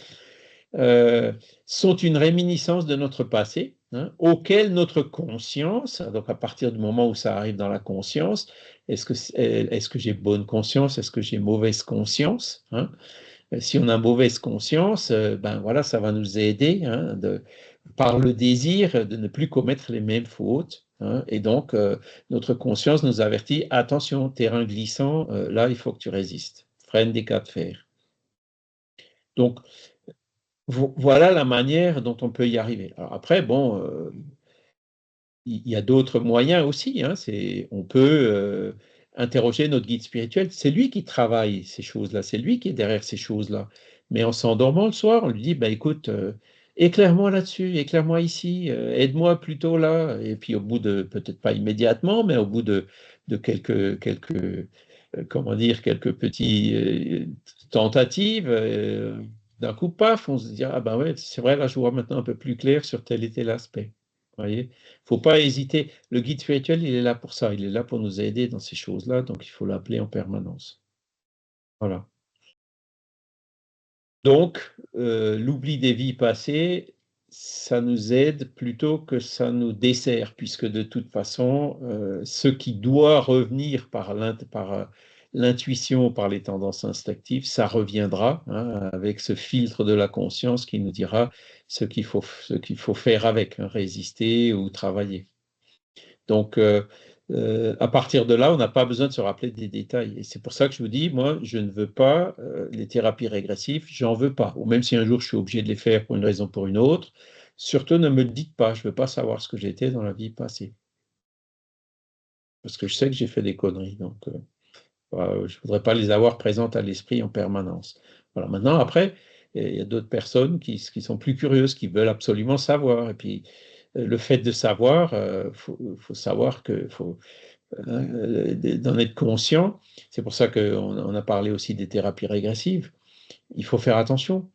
sont une réminiscence de notre passé, hein, auquel notre conscience, donc à partir du moment où ça arrive dans la conscience, est-ce que j'ai bonne conscience, est-ce que j'ai mauvaise conscience, hein? Si on a mauvaise conscience, ben voilà, ça va nous aider, hein, par le désir de ne plus commettre les mêmes fautes. Hein, et donc, notre conscience nous avertit, attention, terrain glissant, là, il faut que tu résistes. Freine des cas de fer. Donc, voilà la manière dont on peut y arriver. Alors après, bon, il y a d'autres moyens aussi. Hein, on peut interroger notre guide spirituel. C'est lui qui travaille ces choses-là, c'est lui qui est derrière ces choses-là. Mais en s'endormant le soir, on lui dit, bah, écoute, éclaire-moi là-dessus, éclaire-moi ici, aide-moi plutôt là. Et puis au bout de, peut-être pas immédiatement, mais au bout de comment dire, quelques petites tentatives, d'un coup, paf, on se dit, ah ben ouais, c'est vrai, là, je vois maintenant un peu plus clair sur tel et tel aspect. Vous voyez, il ne faut pas hésiter. Le guide spirituel, il est là pour ça. Il est là pour nous aider dans ces choses-là. Donc, il faut l'appeler en permanence. Voilà. Donc, l'oubli des vies passées, ça nous aide plutôt que ça nous dessert, puisque de toute façon, ce qui doit revenir par l'intuition, par les tendances instinctives, ça reviendra, hein, avec ce filtre de la conscience qui nous dira ce qu'il faut faire avec, hein, résister ou travailler. Donc, à partir de là, on n'a pas besoin de se rappeler des détails. Et c'est pour ça que je vous dis, moi, je ne veux pas les thérapies régressives, j'en veux pas. Ou même si un jour je suis obligé de les faire pour une raison ou pour une autre, surtout ne me le dites pas, je ne veux pas savoir ce que j'étais dans la vie passée. Parce que je sais que j'ai fait des conneries, donc je ne voudrais pas les avoir présentes à l'esprit en permanence. Voilà. Maintenant, après, il y a d'autres personnes qui sont plus curieuses, qui veulent absolument savoir. Et puis, le fait de savoir, faut savoir que faut d'en être conscient. C'est pour ça qu'on a parlé aussi des thérapies régressives. Il faut faire attention.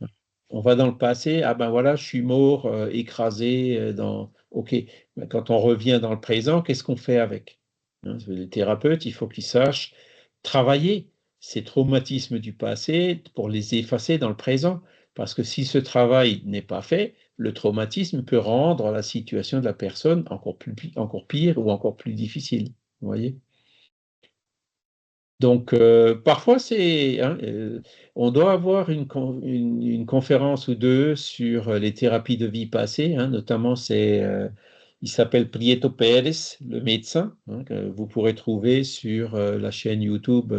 On va dans le passé, ah ben voilà, je suis mort, écrasé dans. OK, mais quand on revient dans le présent, qu'est-ce qu'on fait avec? hein. Les thérapeutes, il faut qu'ils sachent travailler ces traumatismes du passé pour les effacer dans le présent. Parce que si ce travail n'est pas fait, le traumatisme peut rendre la situation de la personne encore pire ou encore plus difficile. Vous voyez? Donc, parfois, on doit avoir une conférence ou deux sur les thérapies de vie passée, hein, notamment il s'appelle Prieto Pérez, le médecin, hein, que vous pourrez trouver sur la chaîne YouTube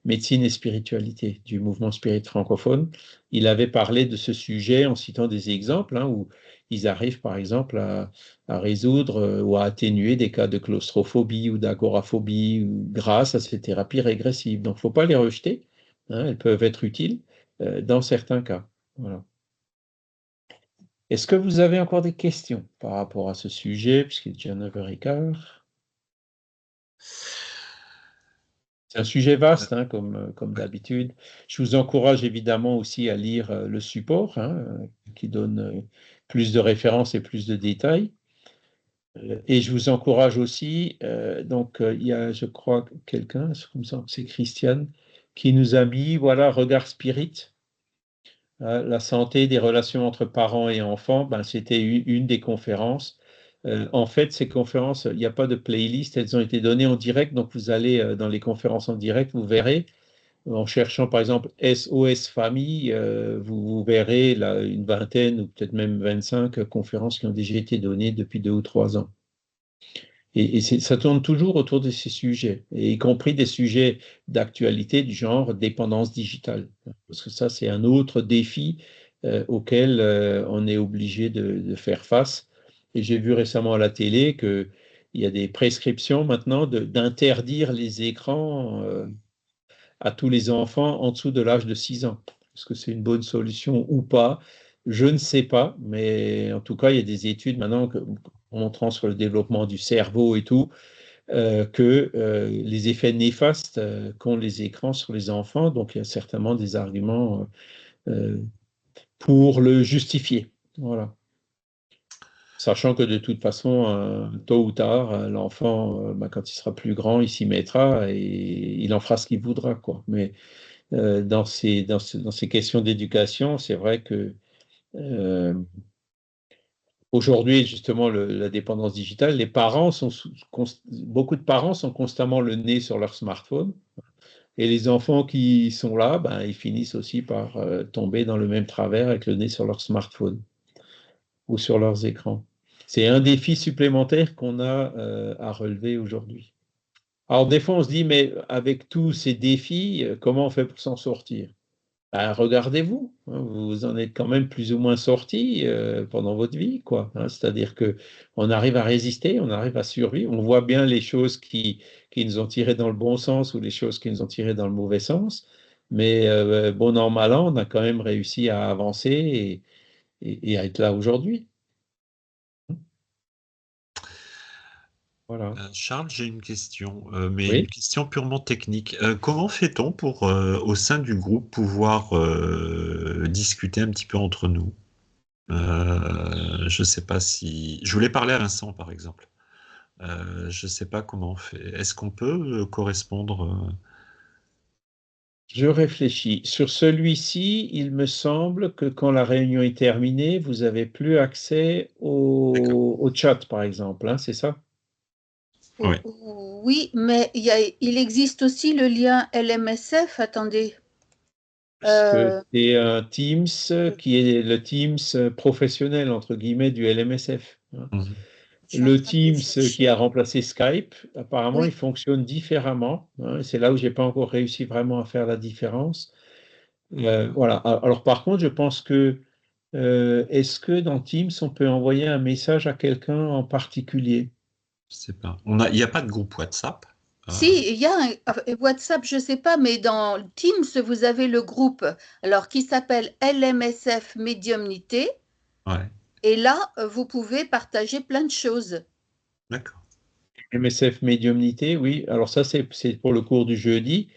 Médecine et Spiritualité du mouvement spirit francophone. Il avait parlé de ce sujet en citant des exemples, hein, où ils arrivent par exemple à résoudre ou à atténuer des cas de claustrophobie ou d'agoraphobie grâce à ces thérapies régressives. Donc, il ne faut pas les rejeter, hein, elles peuvent être utiles dans certains cas. Voilà. Est-ce que vous avez encore des questions par rapport à ce sujet, puisqu'il est déjà 9h15? C'est un sujet vaste, hein, comme d'habitude. Je vous encourage évidemment aussi à lire le support, hein, qui donne plus de références et plus de détails. Et je vous encourage aussi, il y a, je crois, quelqu'un, comme ça, c'est Christiane, qui nous a mis, voilà, Regard Spirit, la santé des relations entre parents et enfants, c'était une des conférences. En fait, ces conférences, il n'y a pas de playlist, elles ont été données en direct, donc vous allez dans les conférences en direct, vous verrez, en cherchant par exemple SOS Famille, vous verrez là, une vingtaine ou peut-être même 25 conférences qui ont déjà été données depuis 2 ou 3 ans. Et ça tourne toujours autour de ces sujets, et y compris des sujets d'actualité du genre dépendance digitale. Parce que ça, c'est un autre défi auquel on est obligé de faire face. Et j'ai vu récemment à la télé qu'il y a des prescriptions maintenant d'interdire les écrans à tous les enfants en dessous de l'âge de 6 ans. Est-ce que c'est une bonne solution ou pas? Je ne sais pas, mais en tout cas, il y a des études maintenant montrant sur le développement du cerveau et tout, que les effets néfastes qu'ont les écrans sur les enfants, donc il y a certainement des arguments pour le justifier. Voilà. Sachant que de toute façon, tôt ou tard, l'enfant, quand il sera plus grand, il s'y mettra et il en fera ce qu'il voudra, quoi. Mais dans ces questions d'éducation, c'est vrai que aujourd'hui, justement, la dépendance digitale, beaucoup de parents sont constamment le nez sur leur smartphone, et les enfants qui sont là, ils finissent aussi par tomber dans le même travers avec le nez sur leur smartphone ou sur leurs écrans. C'est un défi supplémentaire qu'on a à relever aujourd'hui. Alors, des fois, on se dit, mais avec tous ces défis, comment on fait pour s'en sortir? Regardez-vous, hein, vous en êtes quand même plus ou moins sorti pendant votre vie, quoi, hein. C'est-à-dire qu'on arrive à résister, on arrive à survivre, on voit bien les choses qui nous ont tirés dans le bon sens ou les choses qui nous ont tirés dans le mauvais sens, mais bon an, mal an, on a quand même réussi à avancer et à être là aujourd'hui. Voilà. Charles, j'ai une question, mais Oui. une question purement technique. Comment fait-on pour, au sein du groupe, pouvoir discuter un petit peu entre nous? Je ne sais pas si... Je voulais parler à Vincent, par exemple. Je ne sais pas comment on fait. Est-ce qu'on peut correspondre Je réfléchis. Sur celui-ci, il me semble que quand la réunion est terminée, vous n'avez plus accès au chat, par exemple, hein, c'est ça? Oui. Oui, mais il existe aussi le lien LMSF. Attendez. Parce que c'est un Teams qui est le Teams professionnel, entre guillemets, du LMSF. Hein. Le Teams qui a remplacé Skype, apparemment, il fonctionne différemment, hein, c'est là où je n'ai pas encore réussi vraiment à faire la différence. Voilà. Alors, par contre, je pense que est-ce que dans Teams, on peut envoyer un message à quelqu'un en particulier? Je sais pas. Il n'y a pas de groupe WhatsApp? Si, il y a un WhatsApp, je ne sais pas, mais dans Teams, vous avez le groupe qui s'appelle LMSF Médiumnité. Ouais. Et là, vous pouvez partager plein de choses. D'accord. MSF Médiumnité, oui. Alors ça, c'est pour le cours du jeudi.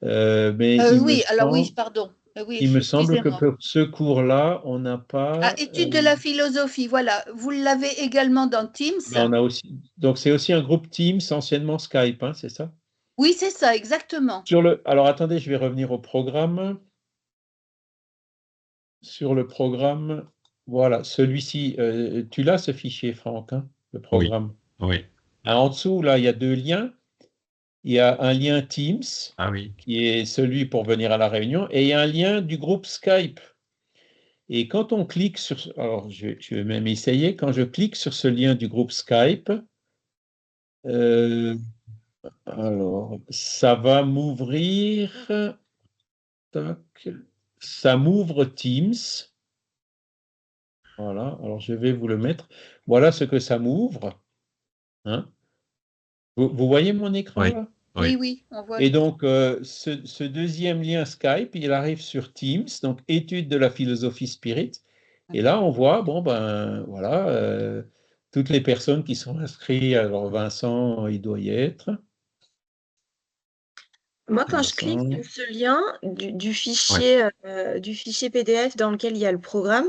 Mais oui, alors oui, pardon. Oui, Il me semble que excusez-moi. pour ce cours-là, on n'a pas... Ah, étude de la philosophie, voilà. Vous l'avez également dans Teams. on a aussi, donc, c'est aussi un groupe Teams, anciennement Skype, hein, c'est ça? Oui, c'est ça, exactement. Alors, attendez, je vais revenir au programme. Sur le programme, voilà, celui-ci, tu l'as ce fichier, Franck, hein, le Oui, programme. oui. Ah, en dessous, là, il y a deux liens. Il y a un lien Teams, Ah oui. qui est celui pour venir à la réunion, et il y a un lien du groupe Skype. Et quand on clique sur... Alors, je vais même essayer. Quand je clique sur ce lien du groupe Skype, alors, ça va m'ouvrir... Tac. Ça m'ouvre Teams. Voilà, alors je vais vous le mettre. Voilà ce que ça m'ouvre. Hein. Vous voyez mon écran Oui, là? Oui, oui. oui, on voit. Et donc, ce deuxième lien Skype, il arrive sur Teams, donc étude de la philosophie spirit. Et là, on voit, bon, ben voilà, toutes les personnes qui sont inscrites. Alors, Vincent, il doit y être. Moi, quand je clique Vincent. sur ce lien du fichier PDF dans lequel il y a le programme,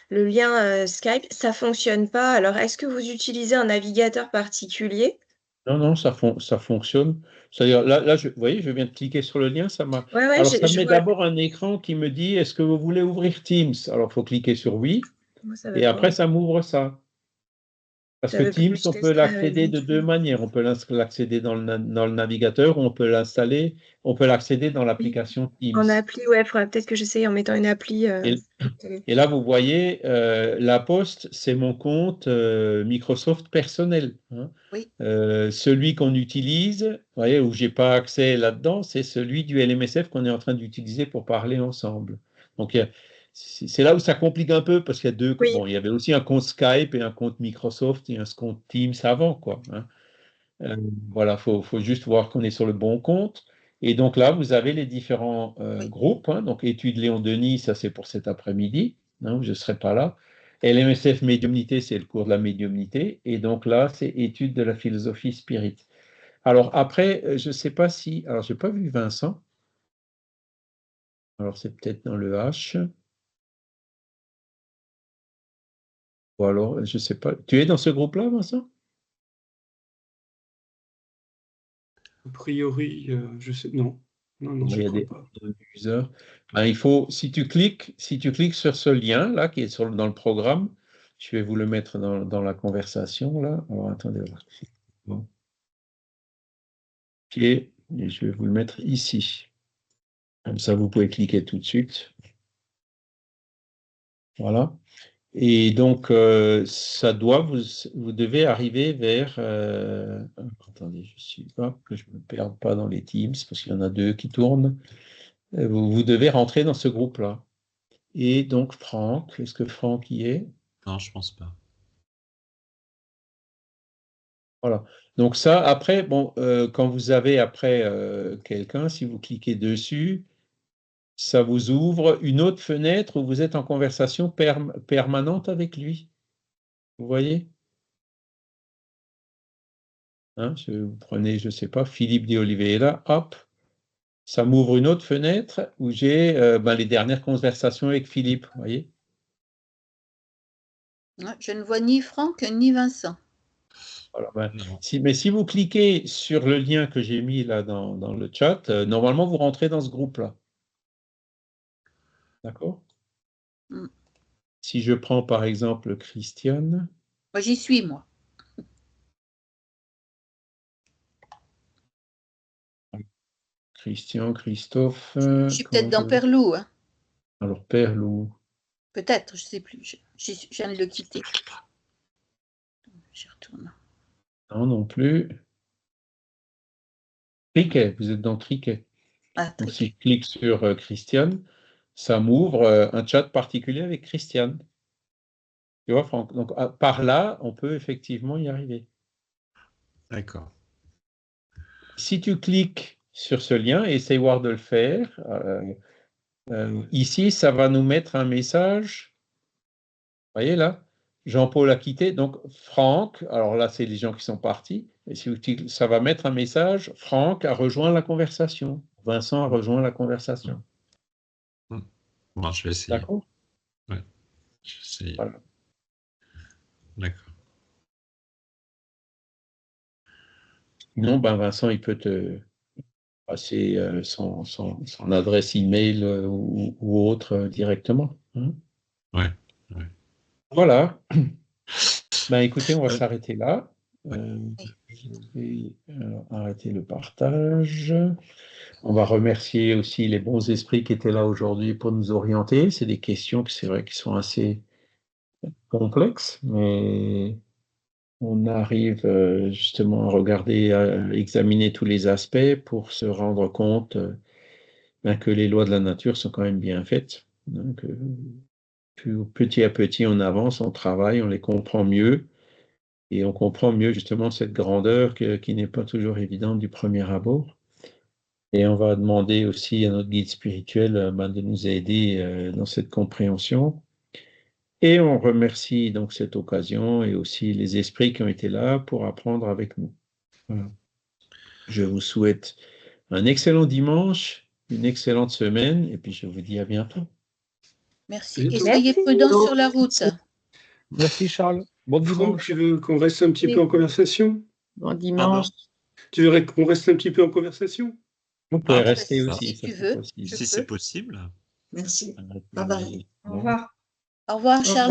le lien Skype, ça fonctionne pas. Alors, est-ce que vous utilisez un navigateur particulier? Non, non, ça fonctionne. C'est-à-dire, là vous voyez, je viens de cliquer sur le lien, ça m'a... Ouais, ouais, Alors, ça me je met vois. d'abord un écran qui me dit, est-ce que vous voulez ouvrir Teams? Alors, il faut cliquer sur oui, Moi, ça et veut pas. après, ça m'ouvre ça. Parce Ça que veut pas. Teams, Je on peut testerai l'accéder de vite deux fait. manières. On peut l'accéder dans le navigateur, ou on peut l'installer, on peut l'accéder dans Oui. l'application Teams. En appli, ouais, il faudra peut-être que j'essaye en mettant une appli. Et là, vous voyez, la poste, c'est mon compte Microsoft personnel. Hein. Oui. Celui qu'on utilise, vous voyez, où j'ai pas accès là-dedans, c'est celui du LMSF qu'on est en train d'utiliser pour parler ensemble. Donc, c'est là où ça complique un peu, parce qu'il y a deux... Oui. Bon, il y avait aussi un compte Skype et un compte Microsoft et un compte Teams avant, quoi. Hein. Voilà, faut juste voir qu'on est sur le bon compte. Et donc là, vous avez les différents Oui. groupes. Hein. Donc, étude Léon Denis, ça c'est pour cet après-midi. Hein, je ne serai pas là. LMSF médiumnité, c'est le cours de la médiumnité. Et donc là, c'est étude de la philosophie spirit. Alors après, je ne sais pas si... Alors, je n'ai pas vu Vincent. Alors, c'est peut-être dans le H. Ou alors, je ne sais pas. Tu es dans ce groupe-là, Vincent? A priori, je sais. Non, non, non, Il je y a crois des pas. users. Ben, il faut, si tu cliques sur ce lien là qui est dans le programme, je vais vous le mettre dans la conversation là. Alors attendez, voir. Bon. Ok, et je vais vous le mettre ici. Comme ça, vous pouvez cliquer tout de suite. Voilà. Et donc, ça doit, vous devez arriver vers. Attendez, je suis pas, que je ne me perde pas dans les Teams, parce qu'il y en a deux qui tournent. Vous devez rentrer dans ce groupe-là. Et donc, Franck, est-ce que Franck y est? Non, je pense pas. Voilà. Donc ça, après, bon, quand vous avez après quelqu'un, si vous cliquez dessus, ça vous ouvre une autre fenêtre où vous êtes en conversation permanente avec lui. Vous voyez? Hein, vous prenez, je ne sais pas, Philippe de Oliveira, hop, ça m'ouvre une autre fenêtre où j'ai les dernières conversations avec Philippe. Vous voyez? Je ne vois ni Franck ni Vincent. Voilà, Non. mais si vous cliquez sur le lien que j'ai mis là dans le chat, normalement vous rentrez dans ce groupe-là. D'accord? Mm. Si je prends par exemple Christiane. Moi, j'y suis, moi. Christian, Christophe. Je suis peut-être dans Perlou. Hein. Alors, Perlou. Peut-être, je ne sais plus. Je viens de le quitter. J'y retourne. Non, non plus. Triquet, vous êtes dans Triquet. Ah, Donc, si je clique sur Christiane, ça m'ouvre un chat particulier avec Christiane. Tu vois, Franck? Donc, par là, on peut effectivement y arriver. D'accord. Si tu cliques sur ce lien, essaye voir de le faire. Ici, ça va nous mettre un message. Vous voyez là? Jean-Paul a quitté. Donc, Franck, alors là, c'est les gens qui sont partis. Et si ça va mettre un message. Franck a rejoint la conversation. Vincent a rejoint la conversation. Bon, je vais essayer. D'accord? Je vais essayer. Voilà. D'accord. Non, ben Vincent, il peut te passer son adresse email ou autre directement. Hein. Ouais. Voilà. Ben écoutez, on va Euh, s'arrêter là. Je vais arrêter le partage. On va remercier aussi les bons esprits qui étaient là aujourd'hui pour nous orienter. C'est des questions que c'est vrai qui sont assez complexes, mais on arrive justement à regarder, à examiner tous les aspects pour se rendre compte que les lois de la nature sont quand même bien faites. Donc, petit à petit, on avance, on travaille, on les comprend mieux et on comprend mieux justement cette grandeur qui n'est pas toujours évidente du premier abord. Et on va demander aussi à notre guide spirituel de nous aider dans cette compréhension. Et on remercie donc cette occasion et aussi les esprits qui ont été là pour apprendre avec nous. Voilà. Je vous souhaite un excellent dimanche, une excellente semaine, et puis je vous dis à bientôt. Merci. Et Bientôt. soyez Merci. prudents sur la route. Merci Charles. Bon Franck, dimanche. tu veux qu'on reste un petit Oui. peu en conversation? Bon dimanche. Tu voudrais qu'on reste un petit peu en conversation? Vous pouvez Ah, rester si aussi, tu ça, c'est veux. possible. Si c'est possible. Merci. Arrêtez. Bye bye. Au revoir. Au revoir, Charles.